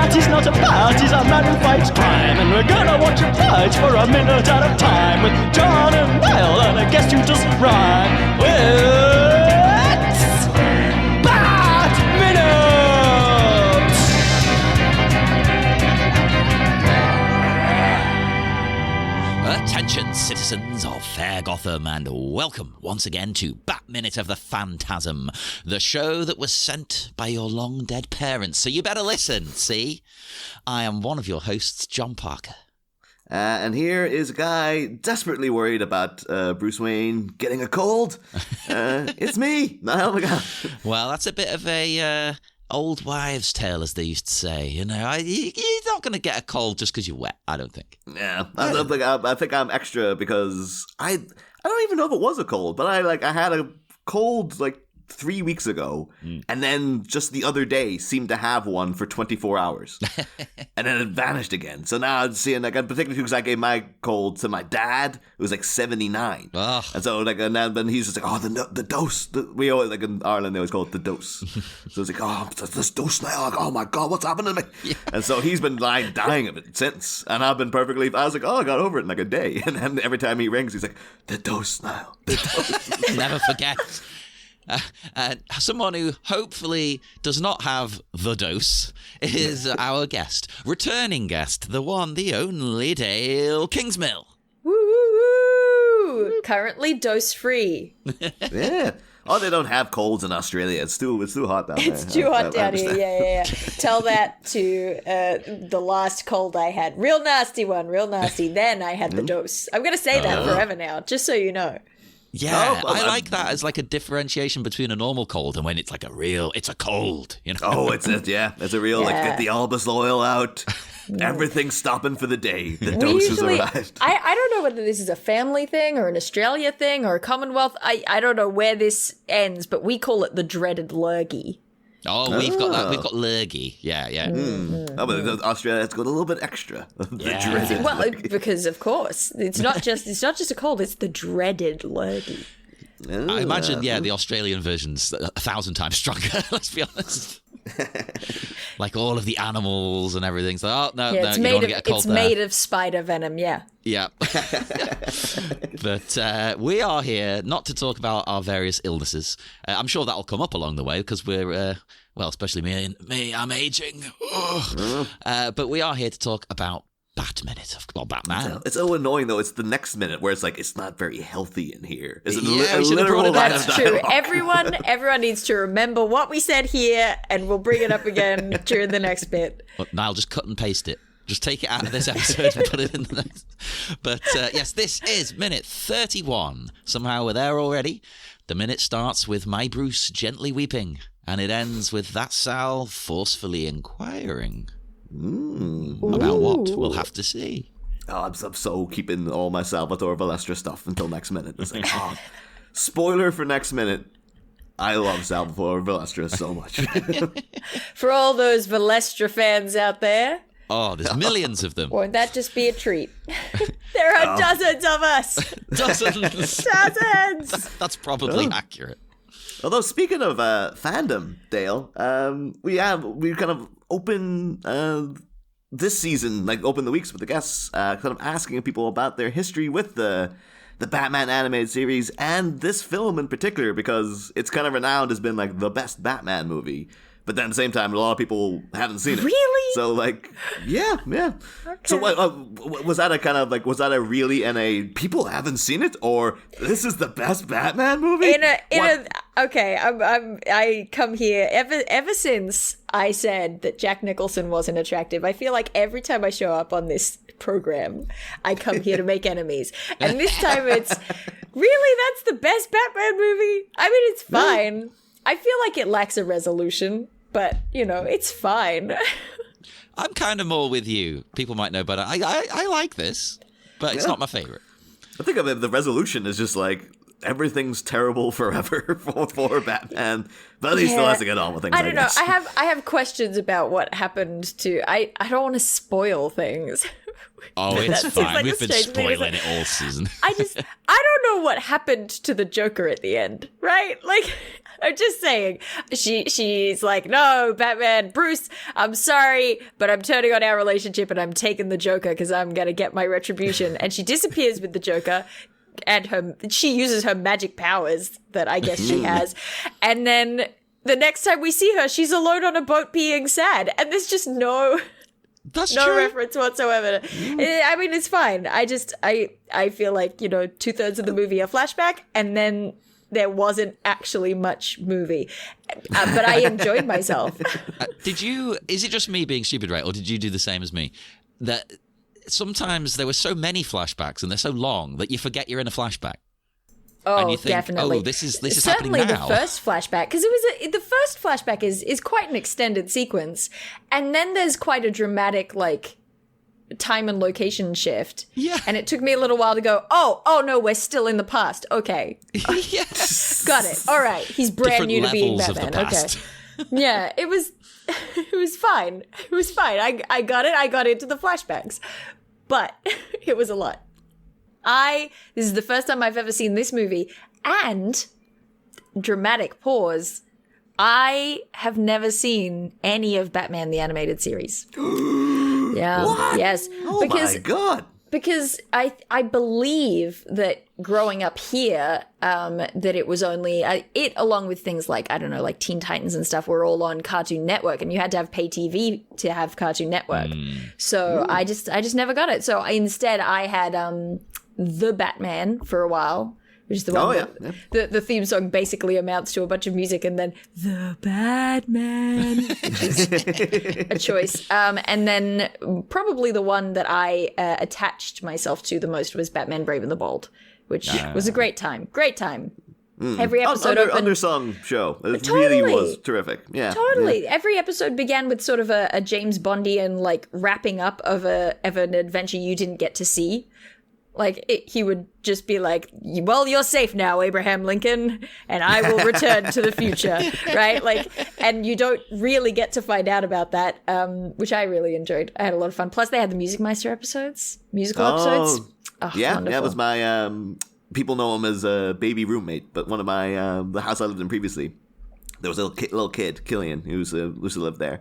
He's not a bat, he's a man who fights crime. And we're gonna watch him fight for a minute at a time. With John and Niall and a guest who doesn't rhyme. It's Bat Minute! Attention, citizens of Fair Gotham, and welcome once again to Bat Minute of the Phantasm, the show that was sent by your long-dead parents. So you better listen, see? I am one of your hosts, John Parker. And here is a guy desperately worried about Bruce Wayne getting a cold. It's me, Niall McGowan. Well, that's a bit of a old wives' tale, as they used to say. You know, you're not going to get a cold just because you're wet, I don't think. Yeah, I think I'm extra because I don't even know if it was a cold, but I had a cold like 3 weeks ago, and then just the other day seemed to have one for 24 hours, and then it vanished again. So now I'm seeing, like, particularly because I gave my cold to my dad, who was like 79, and so like, and then he's just like, oh, the dose. We always, like, in Ireland they always call it the dose. So it's like, oh, this dose now. Like, oh my god, what's happening to me? Yeah. And so he's been dying of it since, and I've been perfectly. I was like, oh, I got over it in like a day, and then every time he rings, he's like, the dose now, the dose. Never forget. Someone who hopefully does not have the dose is our guest, returning guest, the one, the only Dale Kingsmill. Woo! Currently dose-free. Yeah. Oh, they don't have colds in Australia. It's too hot down there. It's too hot down here. Yeah. Tell that to the last cold I had. Real nasty one, real nasty. Then I had the dose. I'm going to say that forever now, just so you know. Yeah, I like that as like a differentiation between a normal cold and when it's like it's a cold, you know? Oh, it's a real, like, get the Albus oil out. Everything's stopping for the day. The dose has arrived. I don't know whether this is a family thing or an Australia thing or a Commonwealth. I don't know where this ends, but we call it the dreaded lurgy. Oh, we've got that. We've got lurgy. Yeah. Oh, but Australia has got a little bit extra. Yeah. Well, because of course it's not just a cold. It's the dreaded lurgy. I imagine, the Australian version's 1,000 times stronger. Let's be honest. Like all of the animals and everything. So, you don't want to get a cold there. It's made of spider venom. Yeah. Yeah. But we are here not to talk about our various illnesses. I'm sure that'll come up along the way because we're, especially me, I'm aging. But we are here to talk about Batman. It's so annoying though. It's the next minute where it's like it's not very healthy in here. It's That's true. Everyone needs to remember what we said here, and we'll bring it up again during the next bit. Well, Niall, just cut and paste it. Just take it out of this episode and put it in the next. But yes, this is minute 31. Somehow we're there already. The minute starts with my Bruce gently weeping, and it ends with that Sal forcefully inquiring. About what? We'll have to see. Oh, I'm so keeping all my Salvatore Valestra stuff until next minute. It's like, spoiler for next minute. I love Salvatore Valestra so much. For all those Valestra fans out there. Oh, there's millions of them. Won't that just be a treat? There are dozens of us. Dozens. That's probably accurate. Although, speaking of fandom, Dale, we kind of open this season, like open the weeks with the guests, kind of asking people about their history with the Batman animated series and this film in particular, because it's kind of renowned as being like the best Batman movie. But then at the same time, a lot of people haven't seen it. Really? So, like, yeah. Okay. So, was that a really people haven't seen it, or this is the best Batman movie? I come here ever since I said that Jack Nicholson wasn't attractive. I feel like every time I show up on this program, I come here to make enemies, and this time it's really that's the best Batman movie. I mean, it's fine. Yeah. I feel like it lacks a resolution. But, it's fine. I'm kind of more with you. People might know better. I like this, but it's not my favorite. I think of it, the resolution is just like everything's terrible forever for Batman, but he still has to get on with things. I don't know. I have questions about what happened to. I don't want to spoil things Oh, it's That seems fine. like We've a been strange thing to spoiling say. it all season. I don't know what happened to the Joker at the end, right? Like, I'm just saying, she's like, no, Batman, Bruce, I'm sorry, but I'm turning on our relationship and I'm taking the Joker because I'm going to get my retribution. And she disappears with the Joker and she uses her magic powers that I guess she has. And then the next time we see her, she's alone on a boat being sad. And there's just no reference whatsoever. I mean, it's fine. I feel like, 2/3 of the movie are flashback, and then there wasn't actually much movie. But I enjoyed myself. Is it just me being stupid, right? Or did you do the same as me? That sometimes there were so many flashbacks and they're so long that you forget you're in a flashback. Oh, and you think, definitely. oh, this is happening Certainly now. the first flashback, because the first flashback is quite an extended sequence, and then there's quite a dramatic time and location shift. Yeah. And it took me a little while to go, oh no, we're still in the past. Okay, Yes. got it. All right, he's brand Different new to being levels of Batman. the past. Okay, yeah, it was fine. It was fine. I got it. I got into the flashbacks, but it was a lot. This is the first time I've ever seen this movie, and dramatic pause, I have never seen any of Batman the Animated Series. Yeah. What? Yes. Oh my God. Because I believe that growing up here, that it was only it, along with things like, I don't know, like Teen Titans and stuff, were all on Cartoon Network, and you had to have pay TV to have Cartoon Network. So I just never got it. So instead I had The Batman for a while, which is the one the theme song basically amounts to a bunch of music and then The Batman, which is a choice. And then probably the one that I attached myself to the most was Batman Brave and the Bold, which was a great time. Great time. Every episode undersung show. It really was terrific. Yeah, totally. Yeah. Every episode began with sort of a James Bondian wrapping up of an adventure you didn't get to see. He would just be like, well, you're safe now, Abraham Lincoln, and I will return to the future, right? And you don't really get to find out about that, which I really enjoyed. I had a lot of fun. Plus, they had the musical episodes. Oh, yeah, wonderful. that was my, people know him as a baby roommate, but one of my, the house I lived in previously, there was a little kid, Killian, who used to live there.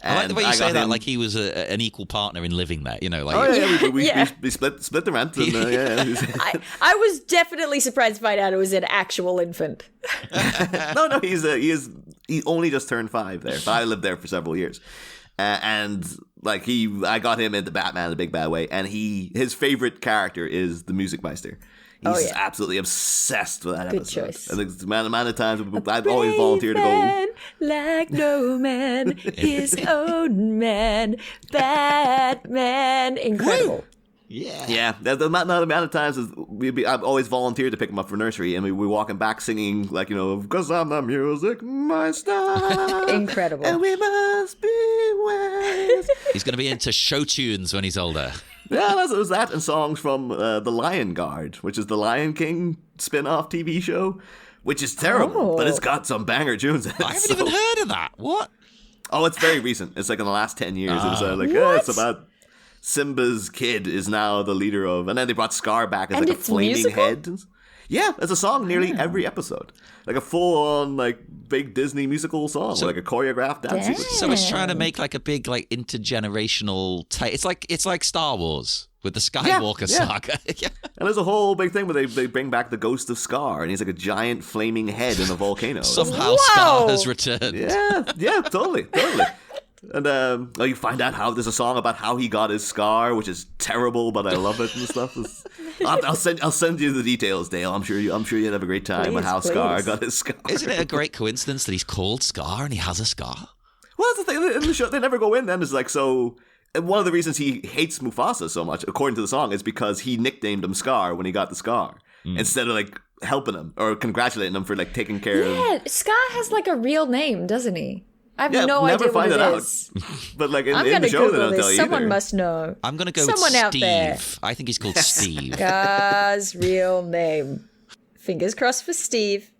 I like the way you say that, like he was an equal partner in living there. We split the rent. And, I was definitely surprised to find out it was an actual infant. No, he only just turned 5 there, but I lived there for several years, and I got him into Batman the Big Bad Way, and his favorite character is the Music Meister. He's absolutely obsessed with that Good episode. choice. And the amount of times I've always volunteered to go. Like no man, his own man, Batman. Incredible. Yeah. The amount of times I've always volunteered to pick him up for nursery, and we're walking back singing because I'm the Music Meister. Incredible. And we must beware. He's going to be into show tunes when he's older. Yeah, it was that and songs from The Lion Guard, which is the Lion King spin-off TV show, which is terrible, but it's got some banger tunes in it. I haven't even heard of that. What? Oh, it's very recent. It's in the last 10 years. It was it's about Simba's kid is now the leader of, and then they brought Scar back as And a it's flaming musical? head. Yeah, it's a song nearly every episode. A full-on, big Disney musical song, a choreographed dance sequence. So it's trying to make a big intergenerational it's like Star Wars with the Skywalker saga. And there's a whole big thing where they bring back the ghost of Scar, and he's a giant flaming head in a volcano. Somehow Scar has returned. Yeah, totally. And you find out how there's a song about how he got his scar, which is terrible, but I love it and stuff. I'll send you the details, Dale. I'm sure you'd have a great time on how Scar got his scar. Isn't it a great coincidence that he's called Scar and he has a scar? Well, that's the thing in the show. They never go in. Then is so. And one of the reasons he hates Mufasa so much, according to the song, is because he nicknamed him Scar when he got the scar, instead of helping him or congratulating him for taking care of. Yeah, Scar has a real name, doesn't he? I have no never idea find what it it out. is. But in the show, they Google don't this. tell you Someone either. must know. I'm going to go Someone with out Steve. there. I think he's called Steve. Scar's real name. Fingers crossed for Steve.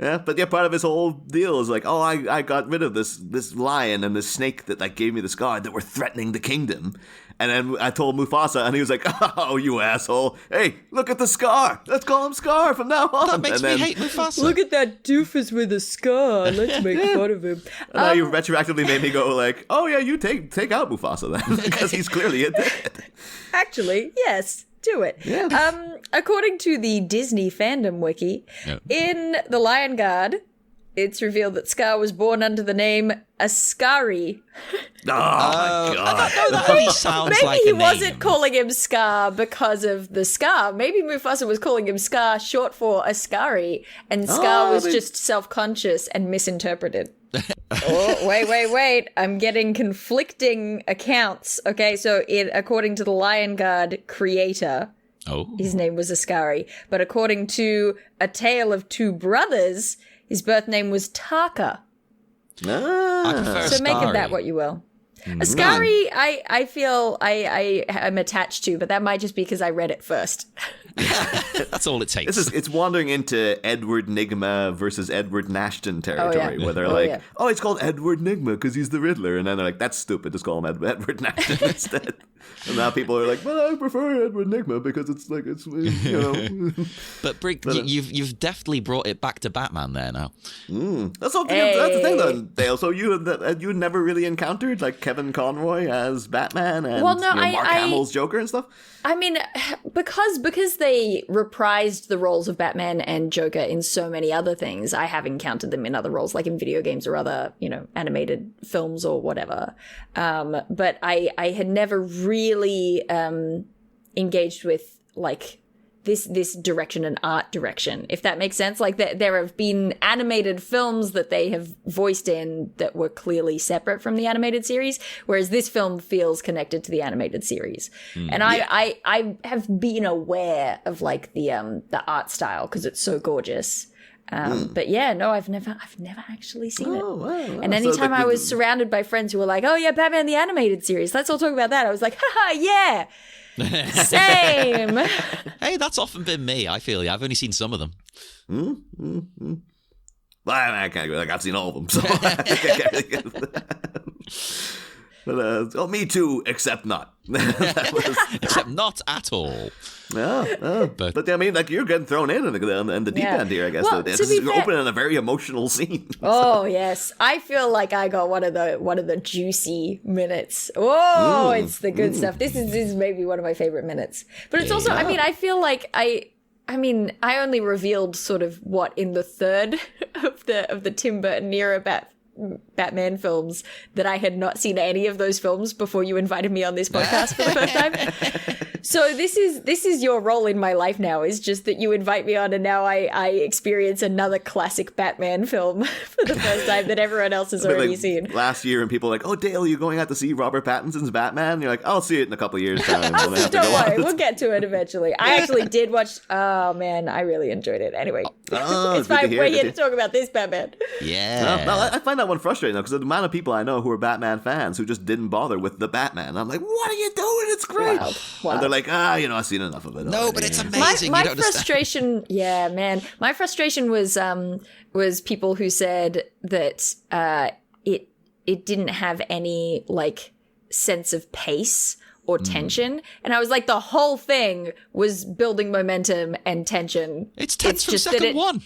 Yeah, but yeah, part of his whole deal is like, oh, I got rid of this lion and this snake that like gave me the scar that were threatening the kingdom. And then I told Mufasa, and he was like, oh, you asshole. Hey, look at the Scar. Let's call him Scar from now on. That makes me hate Mufasa. Look at that doofus with a scar. Let's make fun of him. And now you retroactively made me go like, oh yeah, you take out Mufasa then, because he's clearly a dead. Actually, yes. Do it. Yeah. According to the Disney fandom wiki, in The Lion Guard, it's revealed that Scar was born under the name Ascari. Oh my god. That only sounds Maybe like he a name. wasn't calling him Scar because of the scar. Maybe Mufasa was calling him Scar short for Ascari, and Scar was just self-conscious and misinterpreted. Oh, wait. I'm getting conflicting accounts. Okay, so according to the Lion Guard creator, his name was Ascari. But according to A Tale of Two Brothers, his birth name was Taka. I prefer So make of that what you will. Ascari, I feel I am attached to, but that might just be because I read it first. That's all it takes. It's wandering into Edward Nygma versus Edward Nashton territory, where they're oh, it's called Edward Nygma because he's the Riddler, and then they're like, that's stupid, just call him Edward Nashton instead. And now people are like, well, I prefer Edward Nygma because it's But Brig, you've definitely brought it back to Batman there now. That's the thing though, Dale. So you never really encountered like Kevin Conroy as Batman and Mark Hamill's Joker and stuff? I mean, because they reprised the roles of Batman and Joker in so many other things, I have encountered them in other roles, like in video games or other, animated films or whatever. But I had never really engaged with like this direction and art direction, if that makes sense. Like there have been animated films that they have voiced in that were clearly separate from the animated series, whereas this film feels connected to the animated series. And I have been aware of like the art style because it's so gorgeous. But yeah, no, I've never actually seen it. Wow. And anytime I was surrounded by friends who were like, oh yeah, Batman the animated series, let's all talk about that, I was like, haha, yeah. Same. Hey, that's often been me. I feel I've only seen some of them. Well, I can't go. Like I've seen all of them, so I can't really But me too, except not. Except not at all. But I mean, like you're getting thrown in the deep end here, I guess. Well, You're opening a very emotional scene. Oh yes, I feel like I got one of the juicy minutes. Oh, it's the good stuff. This is maybe one of my favorite minutes. But it's also, I mean, I feel like I only revealed sort of what in the third of the Tim Burton era Batman films that I had not seen any of those films before you invited me on this podcast for the first time. So this is your role in my life now, is just that you invite me on and now I experience another classic Batman film for the first time that everyone else has already seen. Last year, and people were like, oh, Dale, are you going out to see Robert Pattinson's Batman? And you're like, I'll see it in a couple of years' time. Don't worry, we'll get to it eventually. I actually did watch, oh man, I really enjoyed it. Anyway, it's fine, we're here to talk about this Batman. Yeah. No, I find that one frustrating though, because the amount of people I know who are Batman fans who just didn't bother with the Batman. I'm like, what are you doing? It's great. Wow. And they're like, I've seen enough of it. No, but it's amazing. My you don't frustration, my frustration was people who said that it didn't have any like sense of pace or tension, and I was like, the whole thing was building momentum and tension. It's tense from second one.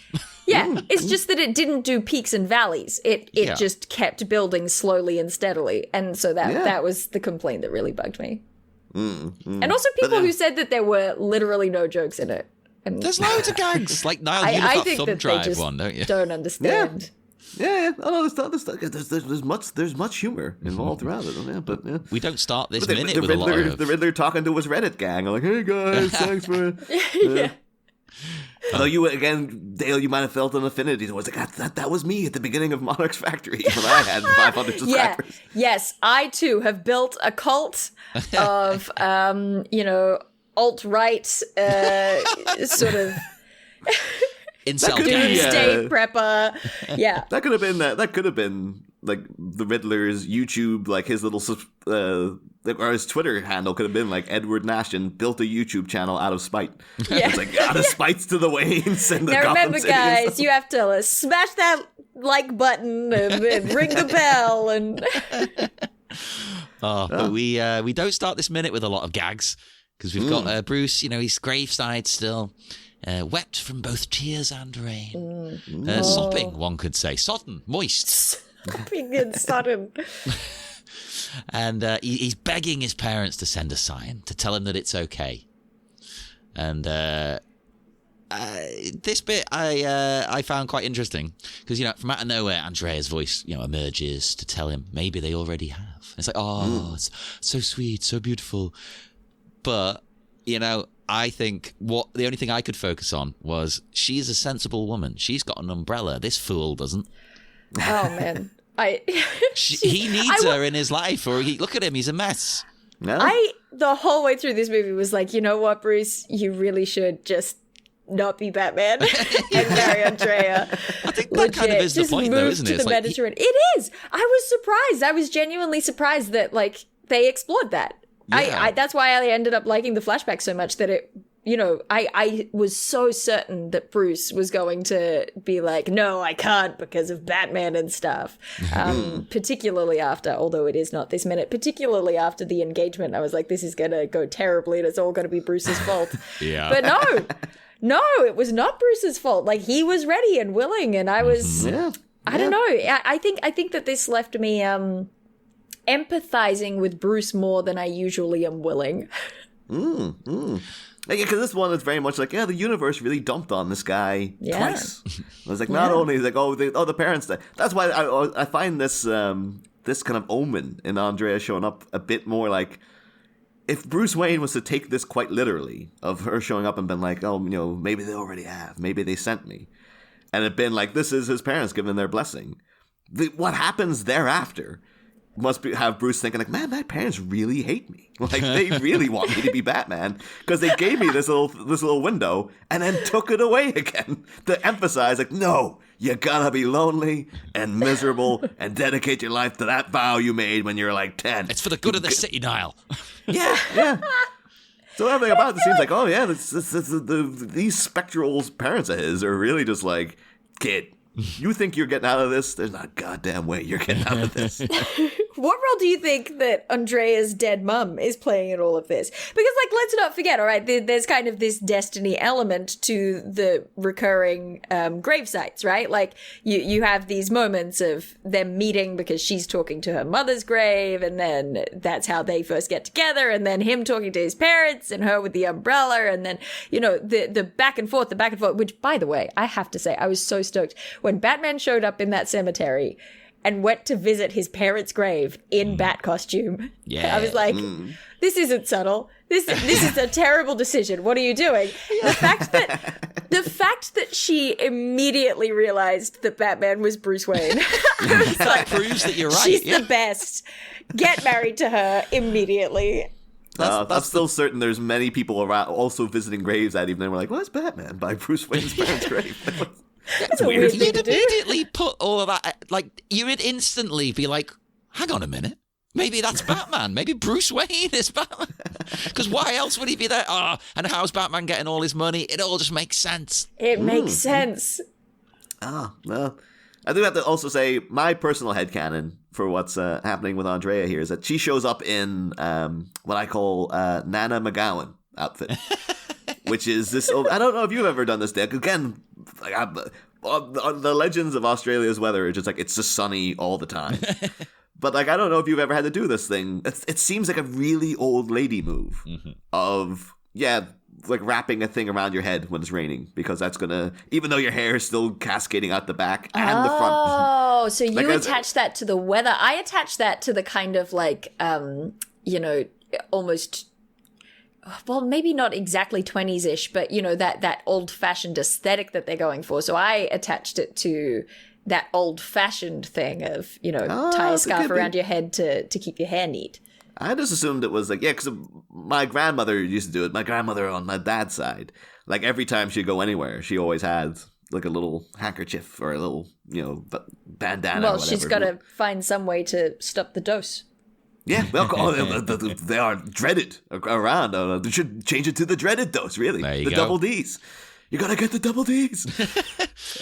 Yeah, it's just that it didn't do peaks and valleys. It just kept building slowly and steadily, and so that was the complaint that really bugged me. And also people who said that there were literally no jokes in it. And there's loads of gags. Like Niall, you I have think that thumb that they drive just one, don't you? don't understand. Yeah. Oh, there's much humor involved throughout it. Yeah, but yeah. We don't start this minute with a lot of... The Riddler talking to his Reddit gang. I'm like, hey guys, thanks for... Yeah. Although you, again, Dale, you might have felt an affinity towards like, that was me at the beginning of Monarch's Factory when I had 500 subscribers. Yes, I too have built a cult of, alt-right sort of... Incel That could be, doomsday prepper. Yeah. That could have been like the Riddler's YouTube, like his little or his Twitter handle could have been like Edward Nashton built a YouTube channel out of spite. Yeah. It's like out of spites to the Waynes and the Now Gotham remember, City and guys, stuff. you have to smash that like button and ring the bell and. But we don't start this minute with a lot of gags because we've got Bruce. He's graveside still, wet from both tears and rain, sopping. One could say sodden, moist. Sopping and sodden. And he's begging his parents to send a sign to tell him that it's okay. And this bit I found quite interesting because from out of nowhere, Andrea's voice emerges to tell him maybe they already have. It's like, it's so sweet, so beautiful. But I think the only thing I could focus on was she's a sensible woman. She's got an umbrella. This fool doesn't. Oh man. He needs her in his life, or look at him, he's a mess. No? The whole way through this movie was like, you know what, Bruce, you really should just not be Batman and marry Andrea. I think that kind of is the point, though, isn't it? Just move to the Mediterranean. It is. I was surprised. I was genuinely surprised that they explored that. Yeah. That's why I ended up liking the flashback so much that it. I was so certain that Bruce was going to be like, no, I can't because of Batman and stuff. Particularly after, although it is not this minute, particularly after the engagement, I was like, this is going to go terribly and it's all going to be Bruce's fault. Yeah. But no, it was not Bruce's fault. Like, he was ready and willing, and I was, I don't know. I think that this left me empathizing with Bruce more than I usually am willing. Because this one is very much like, the universe really dumped on this guy twice. I was like, not only is like, the parents. That's why I find this this kind of omen in Andrea showing up a bit more like, if Bruce Wayne was to take this quite literally, of her showing up and been like, maybe they already have, maybe they sent me, and it been like, this is his parents giving their blessing. What happens thereafter must have Bruce thinking like, man, my parents really hate me. Like, they really want me to be Batman because they gave me this little window and then took it away again to emphasize like, no, you gotta be lonely and miserable and dedicate your life to that vow you made when you were like 10. It's for the good of the city, Niall. Yeah. So everything about it seems like, these spectral parents of his are really just like, kid, you think you're getting out of this? There's not a goddamn way you're getting out of this. What role do you think that Andrea's dead mum is playing in all of this? Because, let's not forget, all right, there's kind of this destiny element to the recurring gravesites, right? Like, you have these moments of them meeting because she's talking to her mother's grave, and then that's how they first get together, and then him talking to his parents, and her with the umbrella, and then, the back and forth, which, by the way, I have to say, I was so stoked. When Batman showed up in that cemetery and went to visit his parents' grave in bat costume, I was like, this isn't subtle. This is a terrible decision. What are you doing? The fact that she immediately realized that Batman was Bruce Wayne, I was like, proves that you're right. She's the best. Get married to her immediately. I'm still certain there's many people around also visiting Graveside, even though we're like, what's Batman by Bruce Wayne's parents' grave? That's a weird thing You'd to do. immediately put all of that, you would instantly be like, hang on a minute. Maybe that's Batman. Maybe Bruce Wayne is Batman. Because why else would he be there? And how's Batman getting all his money? It all just makes sense. It makes sense. Well, I do have to also say my personal headcanon for what's happening with Andrea here is that she shows up in what I call Nana McGowan outfit. Which is this? I don't know if you've ever done this, Dick. Again, the legends of Australia's weather are just like it's just sunny all the time. But I don't know if you've ever had to do this thing. It seems like a really old lady move of wrapping a thing around your head when it's raining because that's gonna, even though your hair is still cascading out the back and the front. Oh, so you attach that to the weather. I attach that to the kind of almost. Well, maybe not exactly 20s-ish, but, that old-fashioned aesthetic that they're going for. So I attached it to that old-fashioned thing of, tie a scarf around your head to keep your hair neat. I just assumed it was because my grandmother used to do it. My grandmother on my dad's side. Every time she'd go anywhere, she always had, a little handkerchief or a little, bandana. Well, or whatever. she's got to find some way to stop the dose. Yeah, well, they are dreaded around. They should change it to the dreaded dose. Really, There you the go. double Ds. You gotta get the double Ds.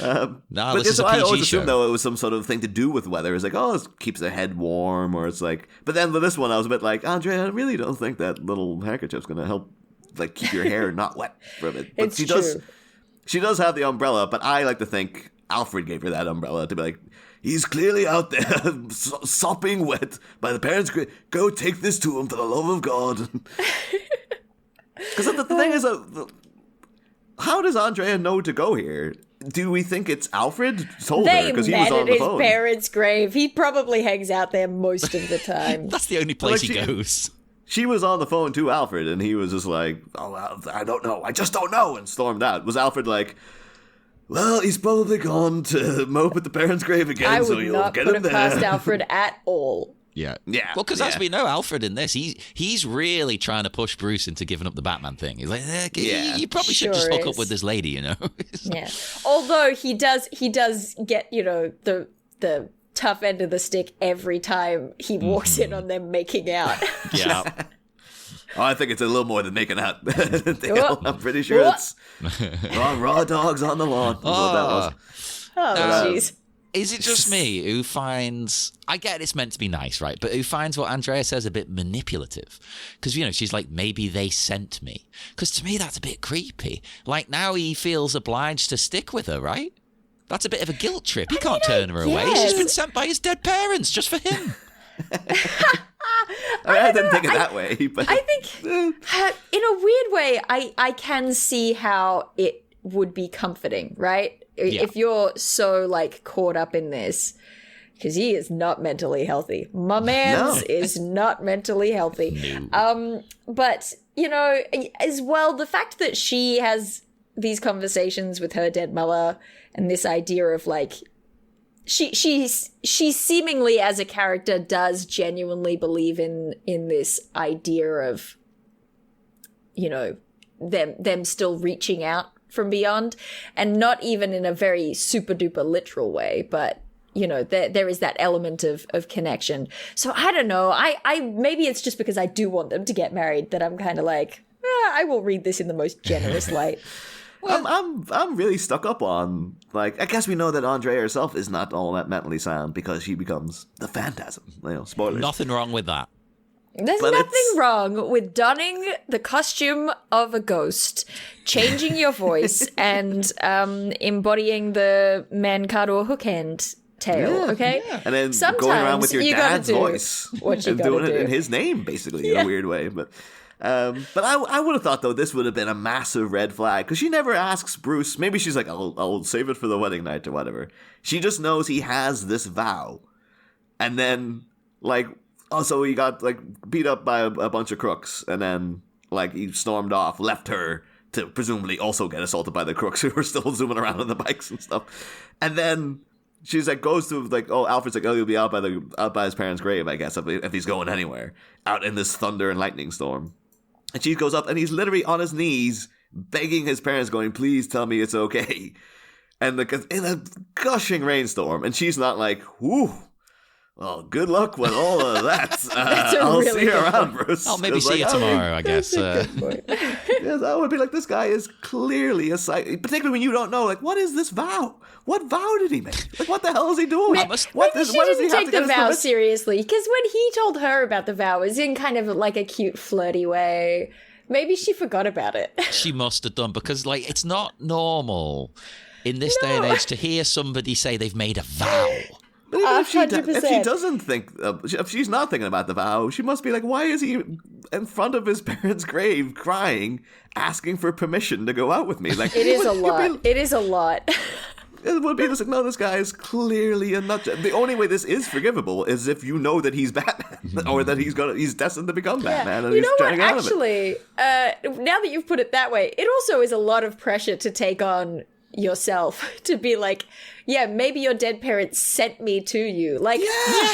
No, But this is so a I PG always show. assumed though it was some sort of thing to do with weather. It's like, oh, it keeps the head warm, or it's like. But then with this one, I was a bit like, Andrea, I really don't think that little handkerchief's gonna help, like, keep your hair not wet for a bit. But It's she true. does. She does have the umbrella, but I like to think Alfred gave her that umbrella to be like, he's clearly out there sopping wet by the parents' grave. Go take this to him for the love of God. Because the thing is, how does Andrea know to go here? Do we think it's Alfred told her They because he met was on at the his phone? parents' grave. He probably hangs out there most of the time. That's the only place Like he she- goes. She was on the phone to Alfred, and he was just like, "Oh, well, I don't know. I just don't know," and stormed out. Was Alfred like, "Well, he's probably gone to mope at the parents' grave again, I so would you'll not get put him it past there." Alfred at all. Yeah. Yeah, Well, because yeah. as we know, Alfred in this, he's really trying to push Bruce into giving up the Batman thing. He's like, Yeah. you probably should Sure just hook is. up with this lady, you know? Yeah. Although he does get, the tough end of the stick every time he walks in on them making out. Yeah. Oh, I think it's a little more than making out. Whoa. I'm pretty sure Whoa. it's raw dogs on the lawn. Is what that was. Oh, jeez. Is it just me who finds... I get it's meant to be nice, right? But who finds what Andrea says a bit manipulative? Because, she's like, maybe they sent me. Because to me, that's a bit creepy. Like, now he feels obliged to stick with her, right? That's a bit of a guilt trip. He can't turn her away. She's guess. been sent by his dead parents just for him. I didn't think it that way. But I think, in a weird way, I can see how it would be comforting, right? Yeah. If you're so, like, caught up in this, because he is not mentally healthy. My man's is not mentally healthy. No. But, as well, the fact that she has these conversations with her dead mother and this idea of, like, she seemingly as a character does genuinely believe in this idea of, them still reaching out from beyond, and not even in a very super duper literal way, but there is that element of connection. So I don't know. I maybe it's just because I do want them to get married that I'm kind of like, I will read this in the most generous light. I'm really stuck up on, like, I guess we know that Andrea herself is not all that mentally sound because she becomes the Phantasm. Spoilers. Nothing wrong with that. There's But nothing it's- wrong with donning the costume of a ghost, changing your voice, and embodying the Mancardo hook hand tale, Yeah, okay? And then Sometimes going around with your you gotta dad's do voice what you and gotta doing it do. in his name, basically, in a weird way. But I would have thought, though, this would have been a massive red flag because she never asks Bruce. Maybe she's like, I'll save it for the wedding night or whatever. She just knows he has this vow. And then, like, also he got, like, beat up by a bunch of crooks. And then, like, he stormed off, left her to presumably also get assaulted by the crooks who were still zooming around on the bikes and stuff. And then she's like, goes to, like, Alfred's like, he'll be out by his parents' grave, I guess, if he's going anywhere, out in this thunder and lightning storm. And she goes up, and he's literally on his knees, begging his parents, going, "Please tell me it's okay." And in a gushing rainstorm, and she's not like, "Whoo, well, good luck with all of that. a I'll really see you good around, Bruce." I'll maybe It's see you like, tomorrow, I guess. Yes, I would be like, this guy is clearly a psych. Particularly when you don't know, like, what is this vow? What vow did he make? Like, what the hell is he doing? Maybe what She does he didn't have take to the get his vow permission? seriously, because when he told her about the vow, it was in kind of like a cute, flirty way. Maybe she forgot about it. She must have done, because, like, it's not normal in this day and age to hear somebody say they've made a vow. But even if she 100%. doesn't think, if she's not thinking about the vow, she must be like, why is he in front of his parents' grave crying, asking for permission to go out with me? Like, It is a you'd lot. be- It is a lot. It would be just like, no, this guy is clearly a nut job. The only way this is forgivable is if you know that he's Batman, or that he's destined to become Batman, and You he's know trying what? to get out of it. Actually, now that you've put it that way, it also is a lot of pressure to take on yourself to be like, yeah, maybe your dead parents sent me to you. Like,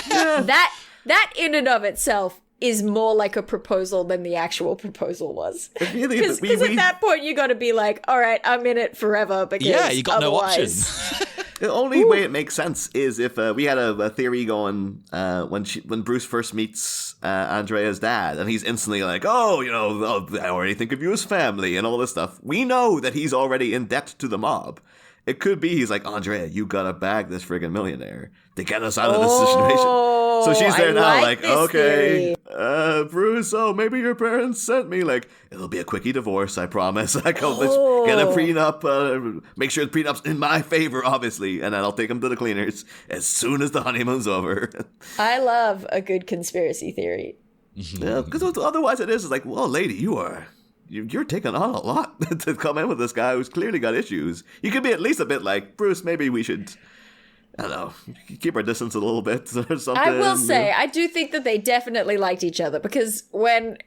that in and of itself is more like a proposal than the actual proposal was. Really, Because at that point, you got to be like, all right, I'm in it forever. Because Yeah, you got no otherwise, The only way it makes sense is if we had a theory going when Bruce first meets Andrea's dad, and he's instantly like, oh, I already think of you as family and all this stuff. We know that he's already in debt to the mob. It could be he's like, Andrea, you gotta bag this friggin' millionaire to get us out of this situation. So she's there now, like okay, Bruce, maybe your parents sent me. Like, it'll be a quickie divorce, I promise. Like, let's get a prenup, make sure the prenup's in my favor, obviously, and then I'll take him to the cleaners as soon as the honeymoon's over. I love a good conspiracy theory. Yeah, because otherwise it is like, well, lady, you're taking on a lot to come in with this guy who's clearly got issues. You could be at least a bit like, Bruce, maybe we should, I don't know, keep our distance a little bit or something. I will say, I do think that they definitely liked each other, because when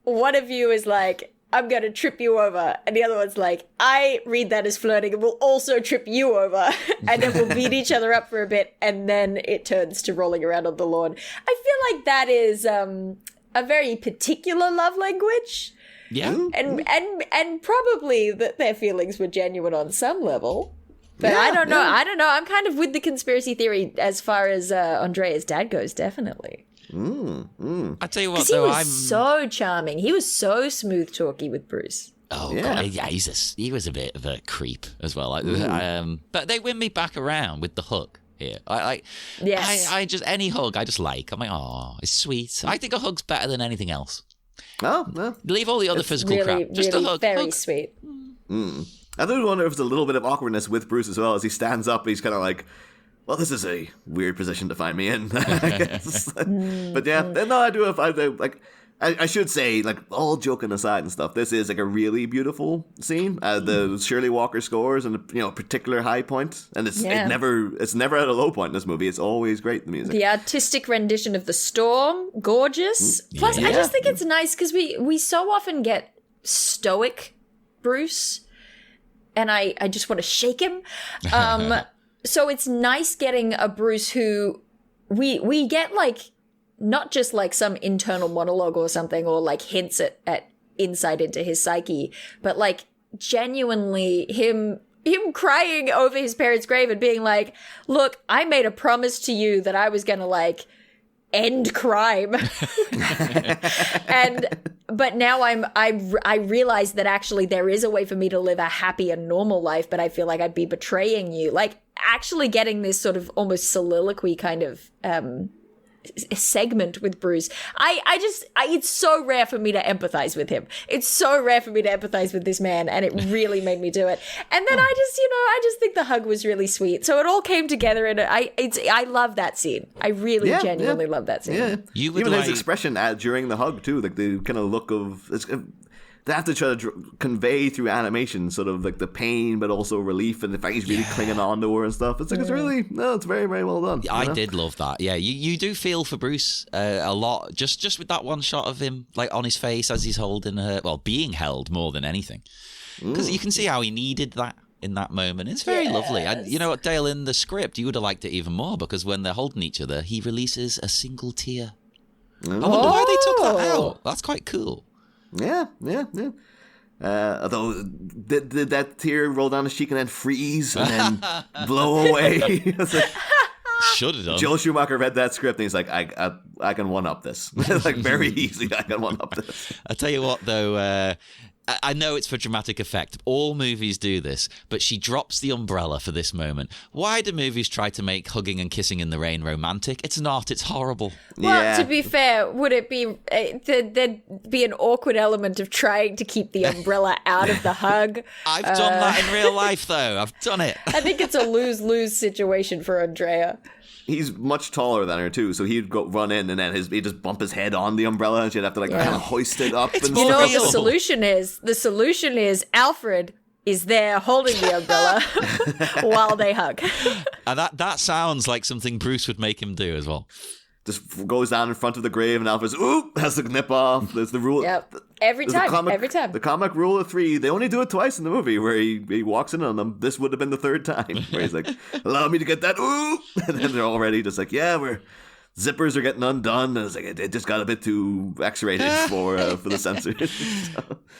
one of you is like, I'm going to trip you over, and the other one's like, I read that as flirting and will also trip you over, and then we'll beat each other up for a bit, and then it turns to rolling around on the lawn. I feel like that is a very particular love language. Yeah. And probably that their feelings were genuine on some level. But Yeah, I don't know. yeah. I don't know. I'm kind of with the conspiracy theory as far as Andrea's dad goes, definitely. I tell you what, Because he though, was so charming. He was so smooth talky with Bruce. Oh, Yeah. God, yeah, he was a bit of a creep as well. Like, but they win me back around with the hug here. Yes. I just, any hug I just like. I'm like, oh, it's sweet. I think a hug's better than anything else. Oh, no. Leave all the other physical Really, crap. Just really a hug. very hug. sweet. I do wonder if there's a little bit of awkwardness with Bruce as well as he stands up. He's kind of like, well, this is a weird position to find me in, I guess. But yeah, no, I do. I should say, like, all joking aside and stuff, this is like a really beautiful scene. The Shirley Walker scores and a particular high point, and it's never at a low point in this movie. It's always great. The music, The artistic rendition of the storm, gorgeous. Plus, I just think it's nice because we so often get stoic Bruce, and I just want to shake him. So it's nice getting a Bruce who we get like not just like some internal monologue or something, or like hints at insight into his psyche, but like genuinely him crying over his parents' grave and being like, look, I made a promise to you that I was gonna like end crime. But now I realize that actually there is a way for me to live a happy and normal life, but I feel like I'd be betraying you. Like, actually getting this sort of almost soliloquy kind of segment with Bruce. It's so rare for me to empathize with him. It's so rare for me to empathize with this man, and it really made me do it. And then I just think the hug was really sweet. So it all came together, and I love that scene. I really genuinely love that scene. Yeah, You would even his like- expression during the hug too, like the kind of look of they have to try to convey through animation sort of like the pain, but also relief, and the fact he's really clinging on to her and stuff. It's like it's very, very well done. I did love that. Yeah, you do feel for Bruce a lot, just with that one shot of him like on his face as he's holding her, well, being held more than anything, because you can see how he needed that in that moment. It's very lovely. And you know what, Dale, in the script, you would have liked it even more, because when they're holding each other, he releases a single tear. I wonder why they took that out. That's quite cool. Yeah. Although, did that tear roll down his cheek and then freeze and then blow away? It's like, Should have done. Joel Schumacher read that script and he's like, I can one-up this. Like, very easily, I can one-up this. I tell you what, though, I know it's for dramatic effect. All movies do this, but she drops the umbrella for this moment. Why do movies try to make hugging and kissing in the rain romantic? It's not. It's horrible. Well, to be fair, would it be there'd be an awkward element of trying to keep the umbrella out of the hug? I've done that in real life, though. I've done it. I think it's a lose-lose situation for Andrea. He's much taller than her too, so he'd go run in and then he'd just bump his head on the umbrella and she'd have to like kind of hoist it up. It's and more You know what stuff. the solution is? The solution is Alfred is there holding the umbrella while they hug. And that sounds like something Bruce would make him do as well. Just goes down in front of the grave and Alfred's has to nip off. There's the rule. Yep. Every There's time. The comic rule of 3. They only do it twice in the movie where he walks in on them. This would have been the 3rd time where he's like, allow me to get that. And then they're already just like, yeah, zippers are getting undone. And it's like, it just got a bit too X-rated for the censors.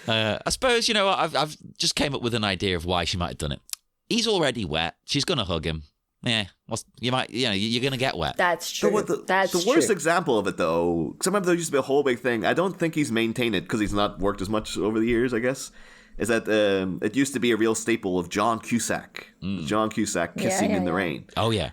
I suppose, you know what, I've just came up with an idea of why she might have done it. he's already wet. She's gonna hug him. Yeah, you're gonna get wet. That's true. The worst example of it, though, because I remember there used to be a whole big thing. I don't think he's maintained it because he's not worked as much over the years, I guess. Is that it used to be a real staple of John Cusack. John Cusack kissing in the rain. Oh, yeah.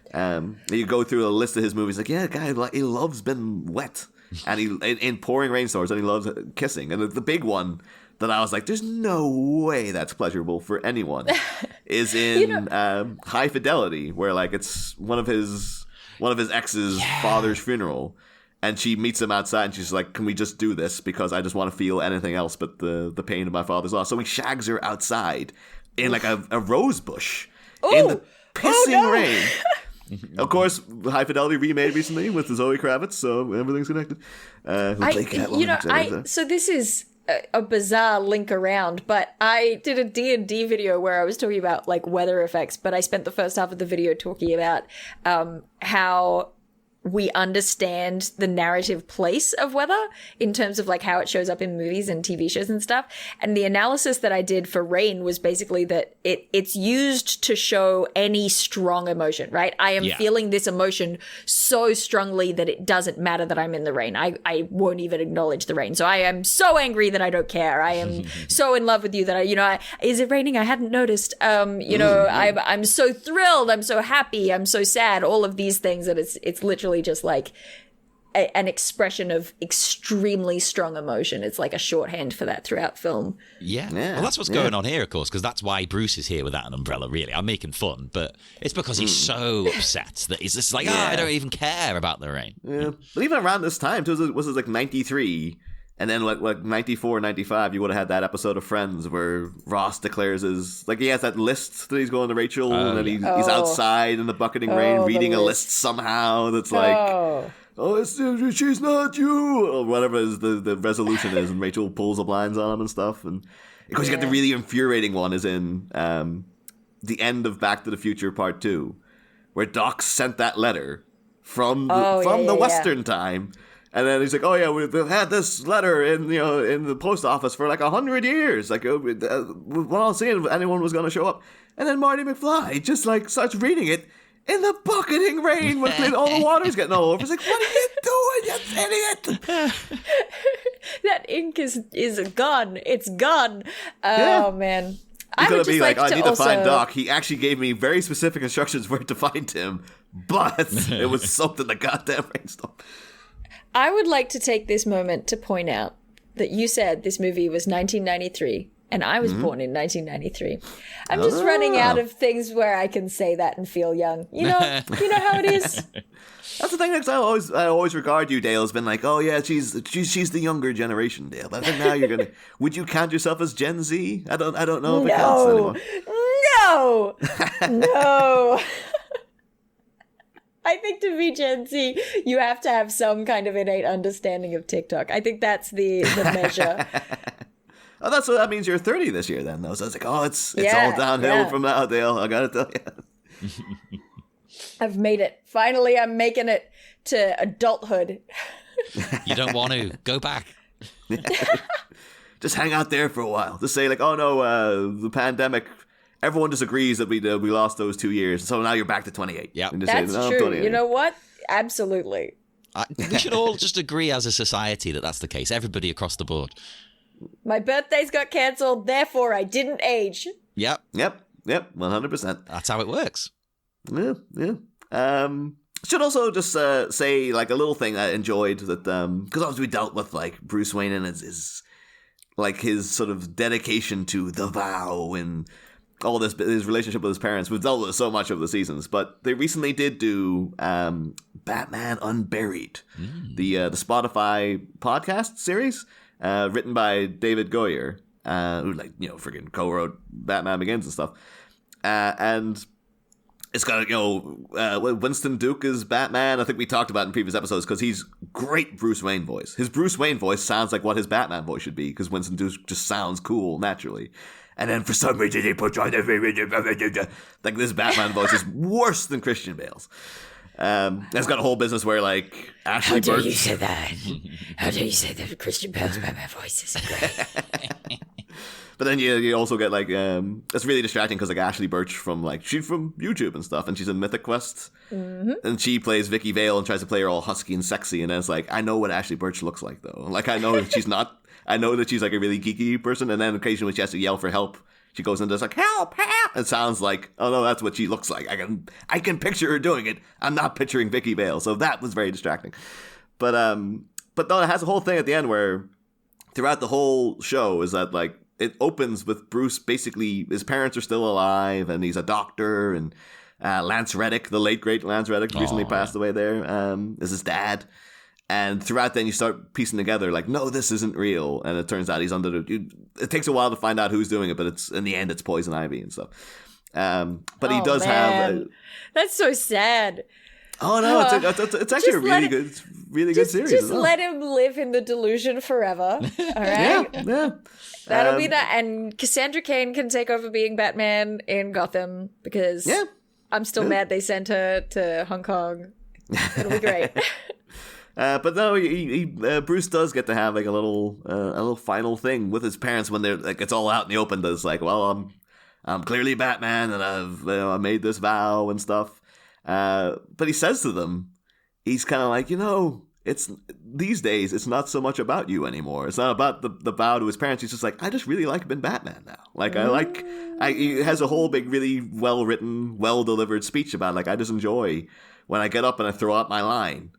You go through a list of his movies, like, yeah, guy, he loves being wet. And he in pouring rainstorms, and he loves kissing. And the big one that I was like, there's no way that's pleasurable for anyone, is in High Fidelity, where like it's one of his ex's father's funeral, and she meets him outside, and she's like, can we just do this, because I just want to feel anything else but the pain of my father's loss. So he shags her outside in like a rose bush in the pissing rain. Of course, High Fidelity remade recently with Zoe Kravitz, so everything's connected. So this is a bizarre link around, but I did a D&D video where I was talking about like weather effects, but I spent the first half of the video talking about how we understand the narrative place of weather in terms of like how it shows up in movies and TV shows and stuff. And the analysis that I did for rain was basically that it's used to show any strong emotion, right? I am feeling this emotion so strongly that it doesn't matter that I'm in the rain. I won't even acknowledge the rain. So I am so angry that I don't care. I am so in love with you that is it raining? I hadn't noticed. I'm so thrilled. I'm so happy. I'm so sad. All of these things that it's literally just like an expression of extremely strong emotion. It's like a shorthand for that throughout film. Yeah. Well, that's what's going on here, of course, because that's why Bruce is here without an umbrella, really. I'm making fun, but it's because he's so upset that he's just like, I don't even care about the rain. Yeah. But even around this time, was it like 93, and then like 94, 95, you would have had that episode of Friends where Ross declares he has that list that he's going to Rachel, and then he's outside in the bucketing rain reading a list somehow that's like, she's not you, or whatever the resolution is, and Rachel pulls the blinds on him and stuff. And of course, you get the really infuriating one is in the end of Back to the Future Part 2, where Doc sent that letter from the Western time. And then he's like, "Oh yeah, we've had this letter in the post office for like 100 years. Like, we're not seeing if anyone was going to show up." And then Marty McFly just like starts reading it in the bucketing rain when all the water's getting all over. It's like, "What are you doing, you idiot?" That ink is gone. It's gone. Oh man. He's going to be like, I need to find Doc. He actually gave me very specific instructions where to find him, but it was something that goddamn rainstorm. I would like to take this moment to point out that you said this movie was 1993, and I was born in 1993. I'm just running out of things where I can say that and feel young. You know how it is. That's the thing. I always regard you, Dale, as been like, oh yeah, she's the younger generation, Dale. But I think now you're gonna. Would you count yourself as Gen Z? I don't know if it counts anymore. No. I think to be Gen Z, you have to have some kind of innate understanding of TikTok. I think that's the measure. Oh, that means you're 30 this year then, though. So it's like, it's all downhill from now, Dale. I gotta tell you. I've made it. Finally, I'm making it to adulthood. You don't want to. Go back. Just hang out there for a while. Just say like, oh no, the pandemic... Everyone just agrees that we lost those 2 years, so now you're back to 28. Yeah, that's true. You know what? Absolutely. We should all just agree as a society that that's the case. Everybody across the board. My birthdays got cancelled, therefore I didn't age. Yep. 100%. That's how it works. Yeah. Should also just say like a little thing I enjoyed that because obviously we dealt with like Bruce Wayne and his like his sort of dedication to the vow and all this, his relationship with his parents. We've dealt with so much over the seasons, but they recently did do Batman Unburied, the Spotify podcast series, written by David Goyer, who freaking co-wrote Batman Begins and stuff, and it's got Winston Duke is Batman. I think we talked about it in previous episodes because he's great Bruce Wayne voice. His Bruce Wayne voice sounds like what his Batman voice should be because Winston Duke just sounds cool naturally. And then for some reason he put on like this Batman voice is worse than Christian Bale's. It's got a whole business where like Ashley How dare you say that? How dare you say that Christian Bale's Batman voice is great? But then you also get like it's really distracting because like Ashley Birch she's from YouTube and stuff, and she's in Mythic Quest, and she plays Vicky Vale and tries to play her all husky and sexy, and then it's like I know what Ashley Birch looks like though. Like I know that she's not. I know that she's like a really geeky person, and then occasionally when she has to yell for help, she goes into this like help. It sounds like oh no, that's what she looks like. I can picture her doing it. I'm not picturing Vicky Vale, so that was very distracting. But no, it has a whole thing at the end where throughout the whole show is that like it opens with Bruce basically his parents are still alive and he's a doctor, and Lance Reddick, the late great Lance Reddick, recently passed away there, is his dad. And throughout then you start piecing together like, no, this isn't real. And it turns out he's it takes a while to find out who's doing it, but it's in the end it's Poison Ivy and stuff. But he does have... That's so sad. Oh no, it's actually a really good, it's really good series. Just let him live in the delusion forever. All right? Yeah. That'll be that. And Cassandra Cain can take over being Batman in Gotham because I'm still mad they sent her to Hong Kong. It'll be great. But no, Bruce does get to have like a little final thing with his parents when they're like it's all out in the open. That's like, well, I'm clearly Batman, and I made this vow and stuff. But he says to them, he's kind of like, it's these days it's not so much about you anymore. It's not about the vow to his parents. He's just like, I just really like being Batman now. Like he has a whole big, really well written, well delivered speech about like I just enjoy when I get up and I throw out my line.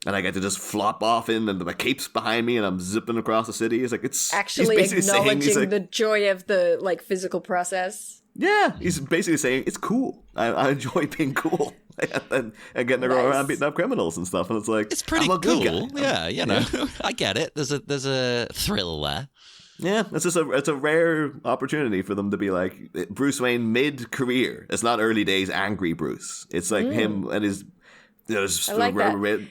And I get to just flop off and the cape's behind me and I'm zipping across the city. It's like, it's actually acknowledging the joy of the like physical process. Yeah, he's basically saying it's cool. I enjoy being cool and getting to go around beating up criminals and stuff. And it's like, it's pretty cool. Yeah, I get it. There's a thrill there. Yeah, it's a rare opportunity for them to be like Bruce Wayne mid-career. It's not early days angry Bruce. It's like him and his. I like that.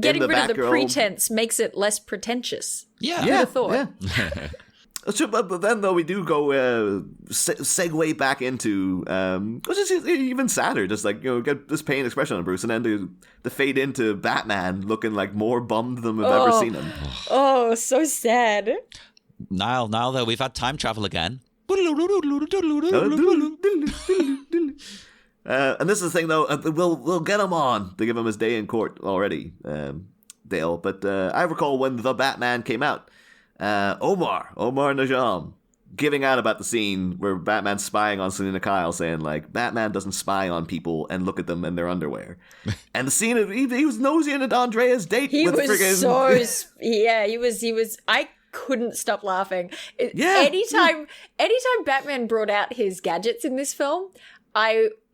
Getting rid of the pretense makes it less pretentious. Yeah. Who'd have thought? Yeah. But then, though, we do go segue back into, which is even sadder, just like, get this pain expression on Bruce, and then the fade into Batman looking like more bummed than we've ever seen him. Oh, so sad. Now, though, we've had time travel again. And this is the thing, though, we'll get him on to give him his day in court already, Dale. But I recall when The Batman came out, Omar Najam giving out about the scene where Batman's spying on Selena Kyle, saying, like, Batman doesn't spy on people and look at them in their underwear. And the scene, he was nosing at Andrea's date. He was he was, I couldn't stop laughing. Anytime Batman brought out his gadgets in this film,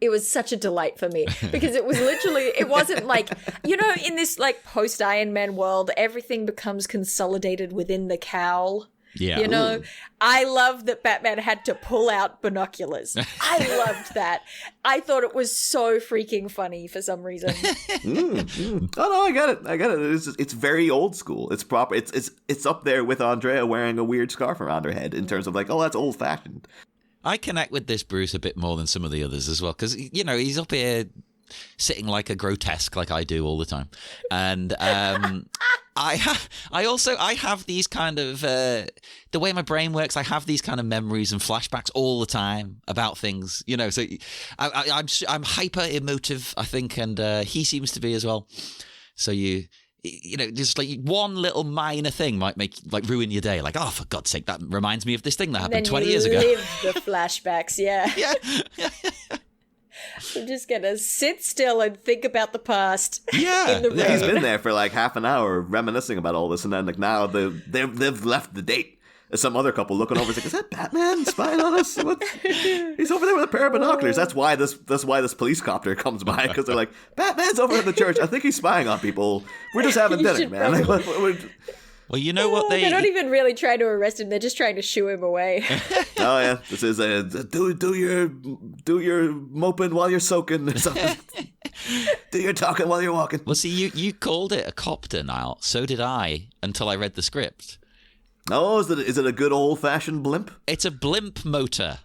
it was such a delight for me because it was literally, it wasn't like, in this like post Iron Man world, everything becomes consolidated within the cowl. Yeah. I love that Batman had to pull out binoculars. I loved that. I thought it was so freaking funny for some reason. Oh no, I get it. It's very old school. It's proper. It's up there with Andrea wearing a weird scarf around her head in terms of like, oh, that's old fashioned. I connect with this Bruce a bit more than some of the others as well, because, he's up here sitting like a grotesque, like I do all the time. And I have these kind of, the way my brain works, I have these kind of memories and flashbacks all the time about things, so I'm hyper emotive, I think, and he seems to be as well. So just like one little minor thing might ruin your day. Like, oh, for God's sake, that reminds me of this thing that happened 20 years ago. Live the flashbacks, yeah. Yeah. I'm just gonna sit still and think about the past. Yeah, in the room. He's been there for like half an hour reminiscing about all this, and then like now they've left the date. Some other couple looking over, is like, is that Batman spying on us? He's over there with a pair of binoculars. That's why this police copter comes by, because they're like, Batman's over at the church. I think he's spying on people. We're just having dinner, man. Well, you know what they're not even really trying to arrest him. They're just trying to shoo him away. Oh yeah, this is do your moping while you're soaking. Do your talking while you're walking. Well, see, you called it a copter, Niall. So did I, until I read the script. Oh, is it a good old-fashioned blimp? It's a blimp motor.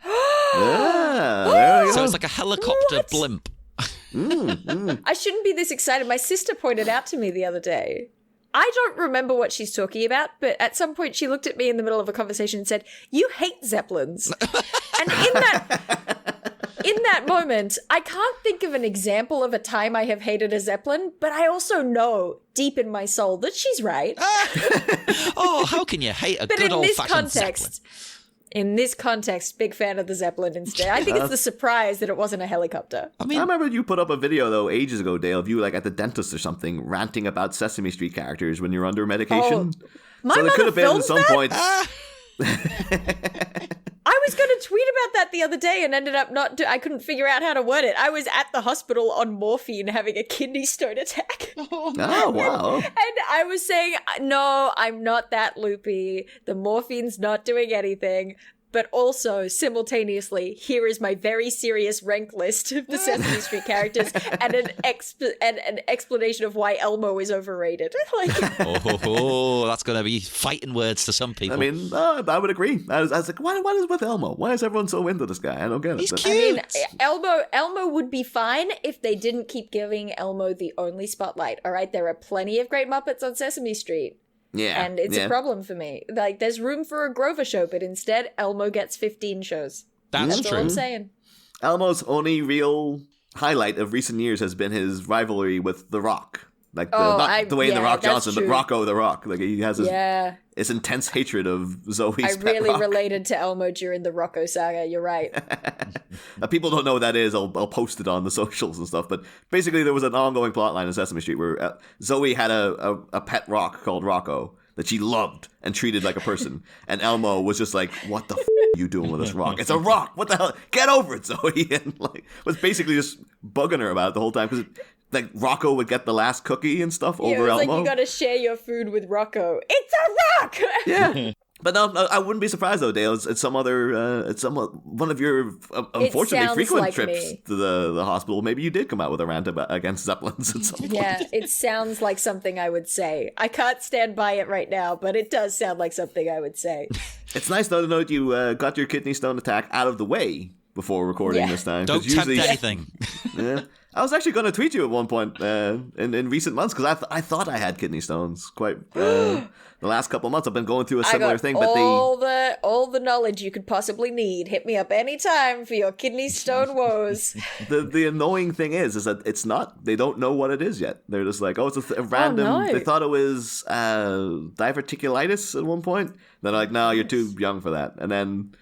Yeah, there you go. So it's like a helicopter blimp. I shouldn't be this excited. My sister pointed out to me the other day. I don't remember what she's talking about, but at some point she looked at me in the middle of a conversation and said, "You hate Zeppelins." And in that moment, I can't think of an example of a time I have hated a Zeppelin, but I also know deep in my soul that she's right. Oh, how can you hate a good old-fashioned Zeppelin? In this context, big fan of the Zeppelin instead. I think it's the surprise that it wasn't a helicopter. I remember you put up a video, though, ages ago, Dale, of you, like, at the dentist or something, ranting about Sesame Street characters when you're under medication. Oh, my so there could have been filmed at some that? point... I was going to tweet about that the other day and ended up I couldn't figure out how to word it. I was at the hospital on morphine having a kidney stone attack. Oh, wow. And I was saying, no, I'm not that loopy. The morphine's not doing anything. But also, simultaneously, here is my very serious rank list of the Sesame Street characters and an explanation of why Elmo is overrated. That's going to be fighting words to some people. I mean, I would agree. I was like, what is with Elmo? Why is everyone so into this guy? I don't get it. He's But- cute. I mean, Elmo would be fine if they didn't keep giving Elmo the only spotlight. All right, there are plenty of great Muppets on Sesame Street. Yeah. And it's a problem for me. Like, there's room for a Grover show, but instead, Elmo gets 15 shows. That's all true. I'm saying. Elmo's only real highlight of recent years has been his rivalry with The Rock. Like, not Dwayne The Rock that's Johnson, true. but Rocco The Rock. Like, he has his intense hatred of Zoe's I pet really rock. related to Elmo during the Rocco saga. You're right. People don't know what that is. I'll post it on the socials and stuff. But basically, there was an ongoing plotline in Sesame Street where Zoe had a pet rock called Rocco that she loved and treated like a person. And Elmo was just like, what the are you doing with this rock? It's a rock. What the hell? Get over it, Zoe. And like was basically just bugging her about it the whole time because like Rocco would get the last cookie and stuff over It was Elmo. like, you gotta share your food with Rocco. It's a rock! Yeah. But no, I wouldn't be surprised though, Dale. It's some other, one of your unfortunately sounds frequent like trips me. to the hospital. Maybe you did come out with a rant against Zeppelins at some point. Yeah, it sounds like something I would say. I can't stand by it right now, but it does sound like something I would say. It's nice though to know that you got your kidney stone attack out of the way before recording this time. 'cause Don't tempt anything. Yeah. I was actually going to tweet you at one point in recent months because I thought I had kidney stones quite. The last couple of months I've been going through a similar thing, but all the knowledge you could possibly need. Hit me up anytime for your kidney stone woes. the annoying thing is that it's not. They don't know what it is yet. They're just like, oh, it's a random. no. They thought it was diverticulitis at one point. Then they're like, no, you're too young for that. And then.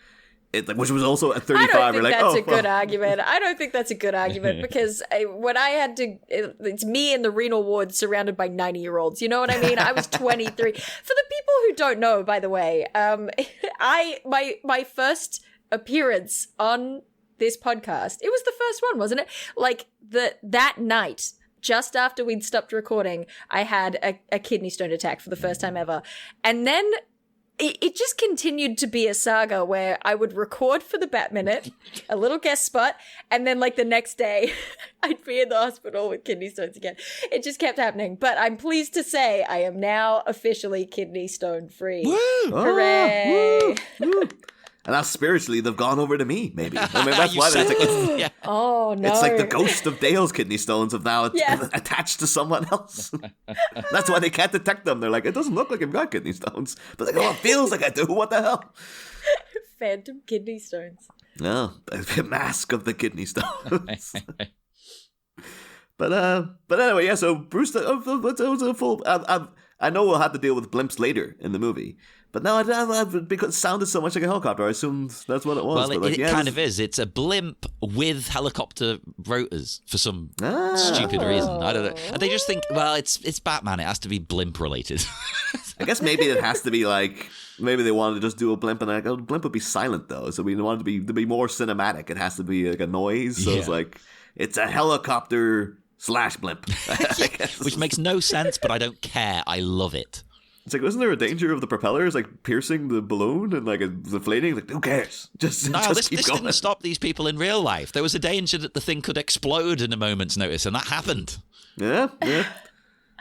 Which was also at 35. I don't think we're like, that's oh, a good argument. I don't think that's a good argument because when I had to, it's me in the renal ward surrounded by 90-year-olds. You know what I mean? I was 23. For the people who don't know, by the way, my first appearance on this podcast, it was the first one, wasn't it? Like that night. Just after we'd stopped recording, I had a kidney stone attack for the first time ever. And then it just continued to be a saga where I would record for the Bat Minute, a little guest spot, and then like the next day I'd be in the hospital with kidney stones again. It just kept happening. But I'm pleased to say I am now officially kidney stone free. Woo! Hooray! Woo. And now spiritually they've gone over to me, maybe. I mean, that's You why said- it's yeah. Oh no. It's like the ghost of Dale's kidney stones have now Yeah. attached to someone else. That's why they can't detect them. They're like, it doesn't look like I've got kidney stones. But like, oh, it feels like I do. What the hell? Phantom kidney stones. No, the mask of the kidney stones. But anyway, yeah. So Bruce, it was a full. I know we'll have to deal with blimps later in the movie. But no, because it sounded so much like a helicopter, I assumed that's what it was. Well, but it kind of is. It's a blimp with helicopter rotors for some stupid reason. I don't know. And they just think, well, it's Batman. It has to be blimp related. I guess maybe it has to be like, maybe they wanted to just do a blimp, and like, oh, the blimp would be silent though. So we wanted to be more cinematic. It has to be like a noise. So it's like, it's a helicopter / blimp. I guess. Which makes no sense, but I don't care. I love it. It's like, wasn't there a danger of the propellers like piercing the balloon and like it's deflating? Like, who cares? Just This keep going. didn't stop these people in real life. There was a danger that the thing could explode in a moment's notice, and that happened. Yeah.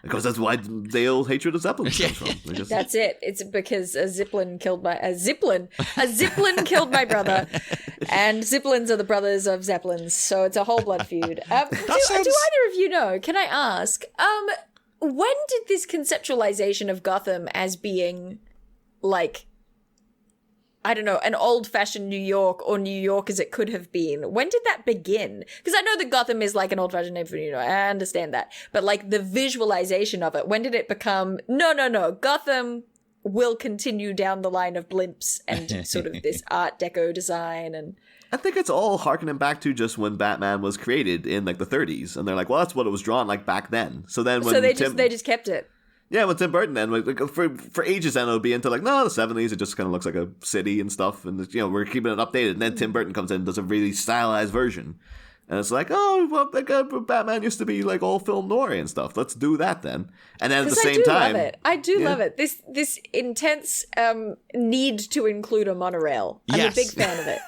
Because that's why Dale's hatred of Zeppelin comes from. They just- That's it. It's because a Zeppelin killed my killed my brother, and Zeppelins are the brothers of Zeppelins, so it's a whole blood feud. Do either of you know? Can I ask? when did this conceptualization of Gotham as being, like, I don't know, an old-fashioned New York or New York as it could have been, when did that begin? Because I know that Gotham is like an old-fashioned name for New York, I understand that. But like the visualization of it, when did it become, no, Gotham will continue down the line of blimps and sort of this Art Deco design and... I think it's all harkening back to just when Batman was created in like the 30s, and they're like, well, that's what it was drawn like back then. So then when they just kept it. Yeah, when Tim Burton then, like for ages then, it would be into like, no, the 70s, it just kind of looks like a city and stuff, and we're keeping it updated. And then Tim Burton comes in and does a really stylized version, and it's like, oh, well, like, Batman used to be like all film noir and stuff. Let's do that then. And then at the same time, I do love it. This intense need to include a monorail. I'm a big fan of it.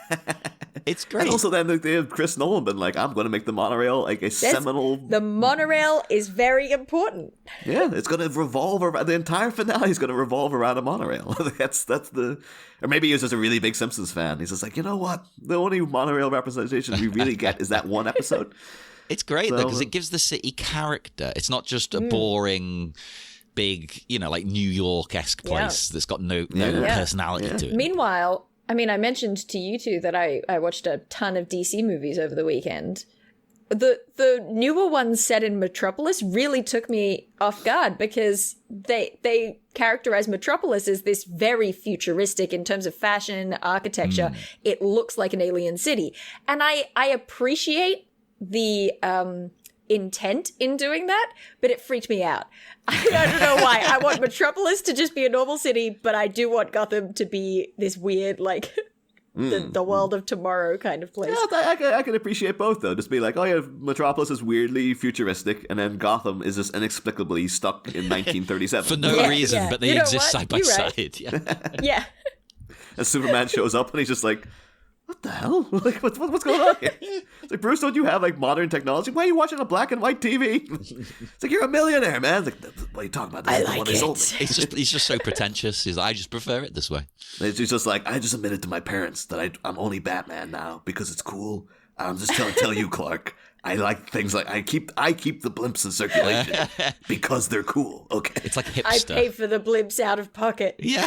It's great. And also then they have Chris Nolan been like, I'm going to make the monorail like a seminal... The monorail is very important. Yeah, it's going to revolve around... The entire finale is going to revolve around a monorail. that's the... Or maybe he was just a really big Simpsons fan. He's just like, you know what? The only monorail representation we really get is that one episode. It's great, though, because it gives the city character. It's not just a boring... big, like New York-esque place that's got no personality to it. Meanwhile, I mean, I mentioned to you two that I watched a ton of DC movies over the weekend. The newer ones set in Metropolis really took me off guard because they characterize Metropolis as this very futuristic in terms of fashion, architecture. It looks like an alien city. And I appreciate the intent in doing that, but it freaked me out. I don't know why. I want Metropolis to just be a normal city, but I do want Gotham to be this weird, like, the world of tomorrow kind of place. Yeah, I can appreciate both, though. Just be like, oh yeah, Metropolis is weirdly futuristic, and then Gotham is just inexplicably stuck in 1937. For no reason, but they exist side by side. Yeah. And Superman shows up, and he's just like, what the hell? Like, what's going on here? It's like, Bruce, don't you have like modern technology? Why are you watching a black and white TV? It's like, you're a millionaire, man. It's like, what are you talking about? This I like it. He's just so pretentious. He's like, I just prefer it this way. He's just like, I just admitted to my parents that I'm only Batman now because it's cool. I'm just tell you, Clark. I like things like I keep the blimps in circulation because they're cool. Okay, it's like hipster. I pay for the blimps out of pocket. Yeah,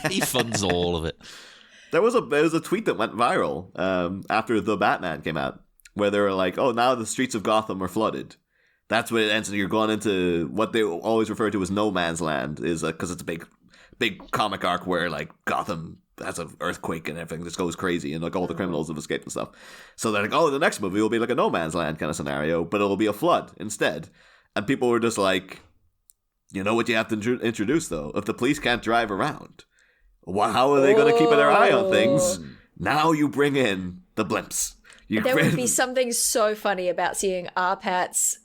he funds all of it. There was a tweet that went viral after The Batman came out, where they were like, oh, now the streets of Gotham are flooded. That's what it ends, and you're going into what they always refer to as no man's land, is because it's a big comic arc where like Gotham has an earthquake and everything just goes crazy, and like all the criminals have escaped and stuff. So they're like, oh, the next movie will be like a no man's land kind of scenario, but it'll be a flood instead. And people were just like, you know what you have to introduce, though? If the police can't drive around, how are they going to keep their eye on things? Now you bring in the blimps. There would be something so funny about seeing Arpats,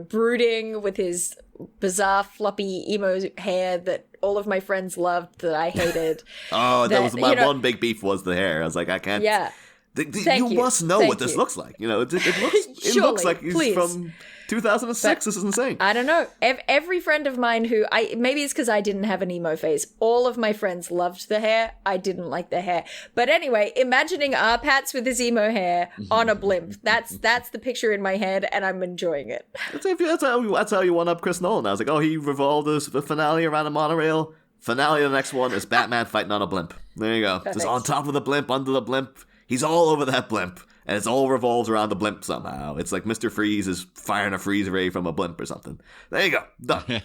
brooding with his bizarre floppy emo hair that all of my friends loved that I hated. That was my one big beef was the hair. I was like, I can't. Yeah. You must know what this looks like. It looks like he's from 2006. This is insane. I don't know. Every friend of mine who maybe it's because I didn't have an emo phase. All of my friends loved the hair. I didn't like the hair. But anyway, imagining Arpats with his emo hair on a blimp. That's the picture in my head, and I'm enjoying it. That's how you one up Chris Nolan. I was like, oh, he revolved the finale around a monorail. Finale of the next one is Batman fighting on a blimp. There you go. Perfect. Just on top of the blimp, under the blimp. He's all over that blimp, and it's all revolves around the blimp somehow. It's like Mr. Freeze is firing a freeze ray from a blimp or something. There you go. Done.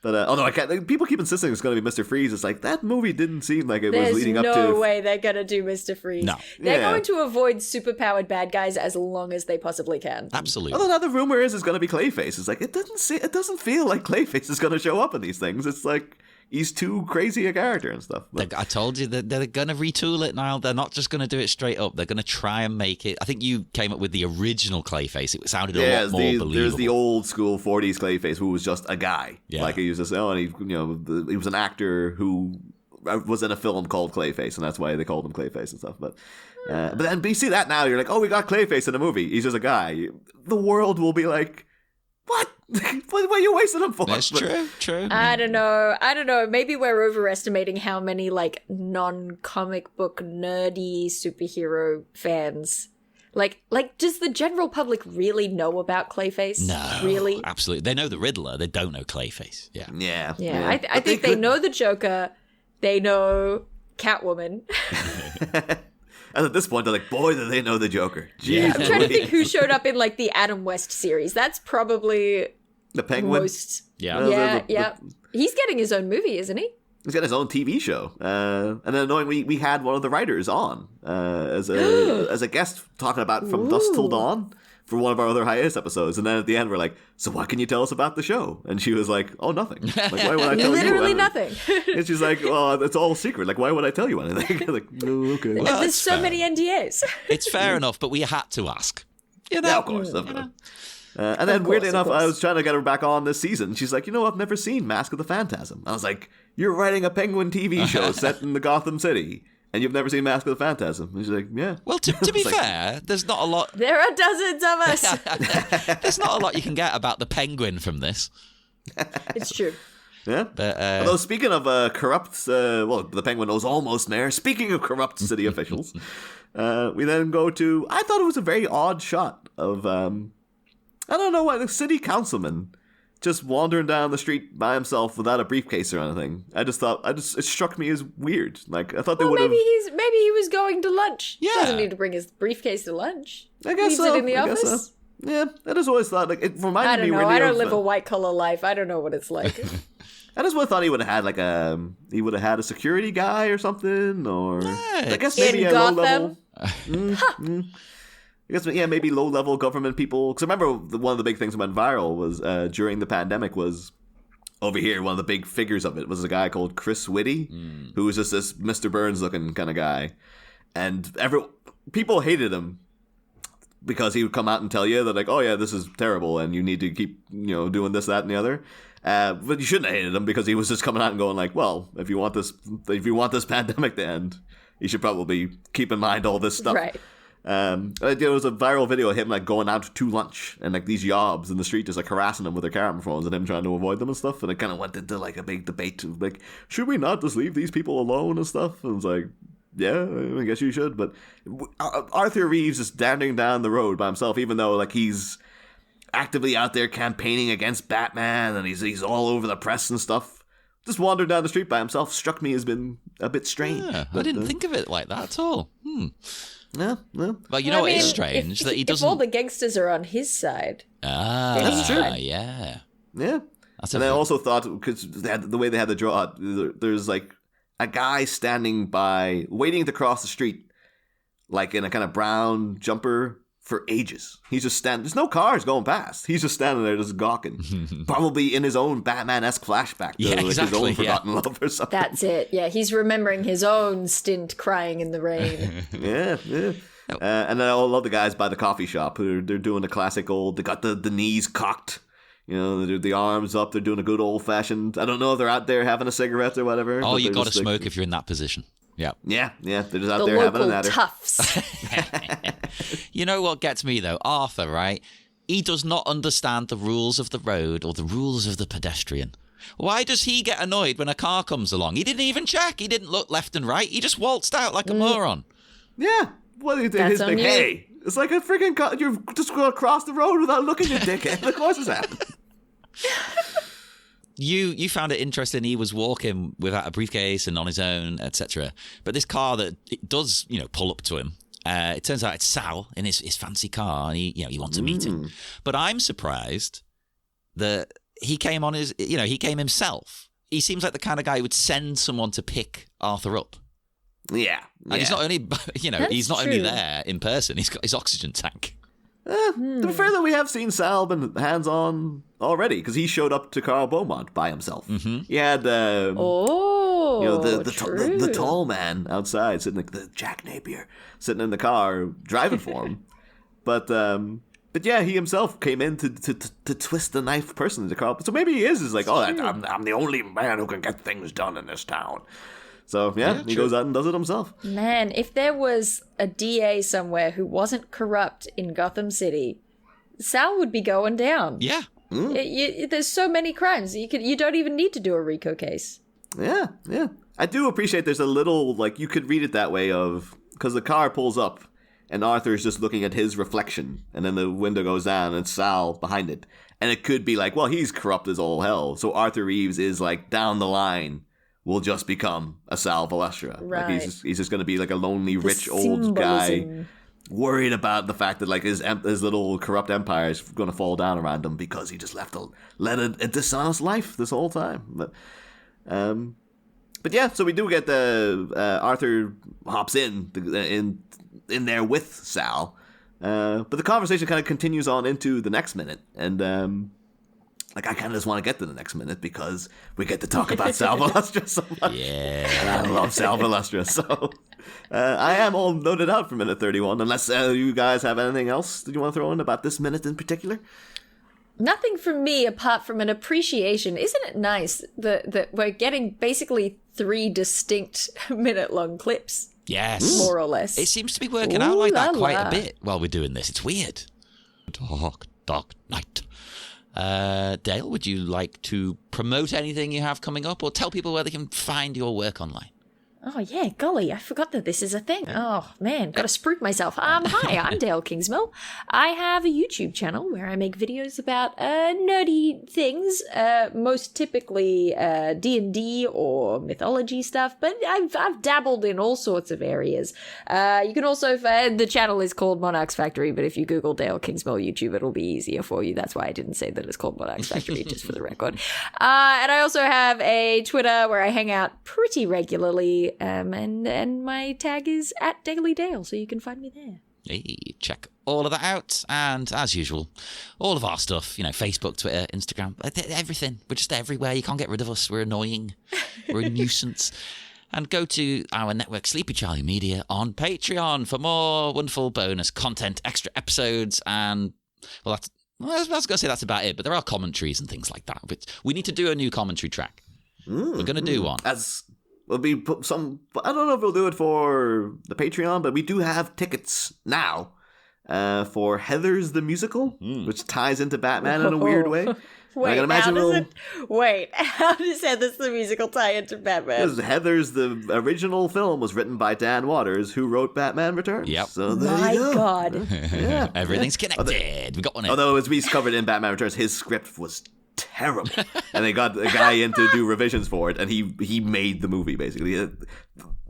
But although people keep insisting it's going to be Mr. Freeze. It's like, that movie didn't seem like it was leading up to... There's no way they're going to do Mr. Freeze. No. They're going to avoid superpowered bad guys as long as they possibly can. Absolutely. Although now the rumor is it's going to be Clayface. It's like, it doesn't feel like Clayface is going to show up in these things. It's like... he's too crazy a character and stuff. I told you that they're going to retool it now. They're not just going to do it straight up. They're going to try and make it. I think you came up with the original Clayface. It sounded a lot more believable. There's the old school 40s Clayface who was just a guy. Yeah. Like he was just, and he was an actor who was in a film called Clayface, and that's why they called him Clayface and stuff. But then you see that now, you're like, oh, we got Clayface in a movie. He's just a guy. The world will be like, what? What are you wasting him for? That's true. I don't know. Maybe we're overestimating how many, like, non-comic book nerdy superhero fans, Like, does the general public really know about Clayface? No, really, absolutely. They know the Riddler. They don't know Clayface. Yeah. Yeah. I think they know the Joker. They know Catwoman. And at this point, they're like, boy, do they know the Joker. Yeah. Jeez, I'm trying to think who showed up in like the Adam West series. That's probably the Penguin. most. Yeah. Yeah. He's getting his own movie, isn't he? He's got his own TV show. And then annoyingly, we had one of the writers on as a guest talking about From Dusk Till Dawn for one of our other hiatus episodes. And then at the end, we're like, so what can you tell us about the show? And she was like, oh, nothing. Like, why would I tell Literally you? nothing. And she's like, well, it's all secret. Like, why would I tell you anything? Like, oh, okay. Well, There's that's so fair. many NDAs. It's fair enough, but we had to ask. You know? Yeah, of course. And then, weirdly enough, I was trying to get her back on this season. She's like, I've never seen Mask of the Phantasm. I was like, you're writing a Penguin TV show set in the Gotham City, and you've never seen Mask of the Phantasm. And she's like, yeah. Well, to be fair, there's not a lot. There are dozens of us. There's not a lot you can get about the Penguin from this. It's true. Yeah. But Although, speaking of corrupt, the Penguin knows almost mayor. Speaking of corrupt city officials, we then go to, I thought it was a very odd shot of, I don't know why, the city councilman just wandering down the street by himself without a briefcase or anything. It struck me as weird. Like, I thought they would have. Maybe he was going to lunch. Yeah. Doesn't need to bring his briefcase to lunch. I guess Leaves so. it in the I guess office. so. Yeah, I just always thought, like, it reminded I don't me know. really I don't of, live a white collar life. I don't know what it's like. I just would have thought he would have had like a security guy or something, or I guess maybe In a low Gotham? level. I guess maybe low level government people. Because I remember one of the big things that went viral was during the pandemic was over here. One of the big figures of it was a guy called Chris Whitty, who was just this Mr. Burns looking kind of guy, and people hated him because he would come out and tell you that, like, oh yeah, this is terrible and you need to keep doing this, that, and the other. But you shouldn't have hated him because he was just coming out and going like, well, if you want this pandemic to end, you should probably keep in mind all this stuff. Right. There was a viral video of him like going out to lunch and like these yobs in the street just like harassing them with their camera phones and him trying to avoid them and stuff. And it kind of went into like a big debate of like, should we not just leave these people alone and stuff? And it's like, yeah, I guess you should. But Arthur Reeves is standing down the road by himself, even though like he's actively out there campaigning against Batman and he's all over the press and stuff. Just wandering down the street by himself struck me as being a bit strange. Yeah, but, I didn't think of it like that at all. Yeah. Well, what I is mean, strange that he If doesn't. all the gangsters are on his side. That's true. Yeah. Yeah. That's And I also thought, because the way they had to draw it, there's like a guy standing by, waiting to cross the street, like in a kind of brown jumper for ages. He's just standing. There's no cars going past. He's just standing there just gawking. Probably in his own Batman-esque flashback to Yeah, like exactly, his own yeah. forgotten love or something. That's it. Yeah, he's remembering his own stint crying in the rain. Yeah. And then I love the guys by the coffee shop who they're doing the classic old, they got the knees cocked. They're the arms up. They're doing a good old-fashioned, I don't know if they're out there having a cigarette or whatever. Oh, but you they're got to just, like, smoke if you're in that position. Yeah. Yeah, they're just out The there having a local natter. toughs. You know what gets me, though? Arthur, right? He does not understand the rules of the road or the rules of the pedestrian. Why does he get annoyed when a car comes along? He didn't even check. He didn't look left and right. He just waltzed out like a moron. Yeah. What do you think? That's His on big, you. hey, it's like a freaking car. You're just going to cross the road without looking, you dickhead. Of course it's happening. You found it interesting he was walking without a briefcase and on his own, etc. But this car that it does, pull up to him, it turns out it's Sal in his fancy car, and he wants to meet him. But I'm surprised that he came on he came himself. He seems like the kind of guy who would send someone to pick Arthur up. Yeah. And he's not only, he's not true. only there in person, he's got his oxygen tank. To be fair, though, we have seen Sal been hands-on already, because he showed up to Carl Beaumont by himself. Mm-hmm. He had, the the tall man outside, sitting like the Jack Napier, sitting in the car, driving for him. But yeah, he himself came in to twist the knife personally to Carl. So maybe he is like, I'm the only man who can get things done in this town. So, yeah, he goes out and does it himself. Man, if there was a DA somewhere who wasn't corrupt in Gotham City, Sal would be going down. Yeah. There's so many crimes. You don't even need to do a RICO case. Yeah. I do appreciate there's a little, like, you could read it that way of, because the car pulls up, and Arthur's just looking at his reflection, and then the window goes down and it's Sal behind it. And it could be like, well, he's corrupt as all hell, so Arthur Reeves is like, down the line, will just become a Sal Valestra. Right. Like he's just going to be like a lonely, rich old guy, worried about the fact that like his little corrupt empire is going to fall down around him because he just led a dishonest life this whole time. But yeah, so we do get Arthur hops in there with Sal, but the conversation kind of continues on into the next minute, and like I kind of just want to get to the next minute because we get to talk about Sal Valestra so much. Yeah, and I love Sal Valestra, so I am all noted out for minute 31. Unless you guys have anything else that you want to throw in about this minute in particular. Nothing from me apart from an appreciation. Isn't it nice that we're getting basically 3 distinct minute-long clips? Yes. More or less. It seems to be working out like that quite a bit while we're doing this. It's weird. Dark night. Dale, would you like to promote anything you have coming up or tell people where they can find your work online? Oh, yeah, golly, I forgot that this is a thing. Oh, man, gotta spruik myself. Hi, I'm Dale Kingsmill. I have a YouTube channel where I make videos about nerdy things, most typically D&D or mythology stuff, but I've dabbled in all sorts of areas. You can also, the channel is called Monarch's Factory, but if you Google Dale Kingsmill YouTube, it'll be easier for you. That's why I didn't say that it's called Monarch's Factory, just for the record. And I also have a Twitter where I hang out pretty regularly. And my tag is @DailyDale, so you can find me there. Hey, check all of that out. And as usual, all of our stuff, Facebook, Twitter, Instagram, everything. We're just everywhere. You can't get rid of us. We're annoying. We're a nuisance. And go to our network, Sleepy Charlie Media, on Patreon for more wonderful bonus content, extra episodes, and, well, I was going to say that's about it, but there are commentaries and things like that. But we need to do a new commentary track. We're going to do one. We'll be some. I don't know if we'll do it for the Patreon, but we do have tickets now for Heathers the Musical, which ties into Batman in a weird way. Wait, how does Heathers the Musical tie into Batman? Because Heathers, the original film, was written by Dan Waters, who wrote Batman Returns. Yep. So there you go. God. Yeah. Everything's connected. We got one in. Although, as we covered in Batman Returns, his script was terrible, and they got a guy in to do revisions for it, and he made the movie basically.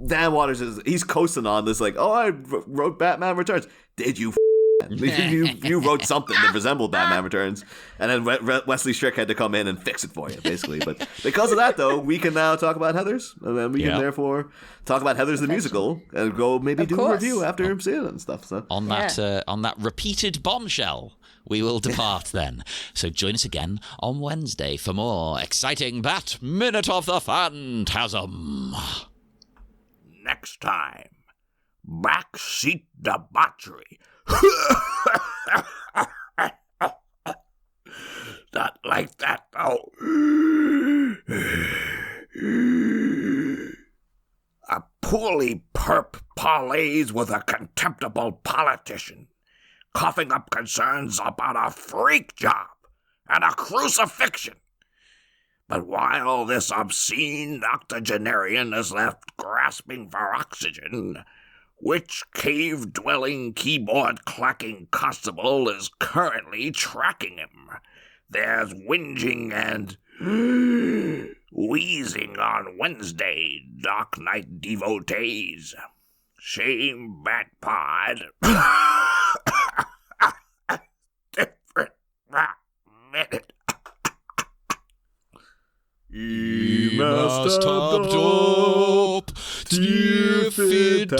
Dan Waters he's coasting on this like, oh, I wrote Batman Returns. Did you? You wrote something that resembled Batman Returns, and then Wesley Strick had to come in and fix it for you, basically. But because of that, though, we can now talk about Heathers, and then we can therefore talk about Heathers the Musical, and go maybe do a review after seeing it and stuff. So on that repeated bombshell, we will depart then. So join us again on Wednesday for more exciting Bat Minute of the Phantasm. Next time, backseat debauchery. Not like that, though. A poorly perp parleys with a contemptible politician, coughing up concerns about a freak job and a crucifixion. But while this obscene octogenarian is left grasping for oxygen, which cave-dwelling, keyboard-clacking constable is currently tracking him? There's whinging and wheezing on Wednesday, Dark Knight devotees. Shame Bat Pod. Different minute. I must have dope, stiff it,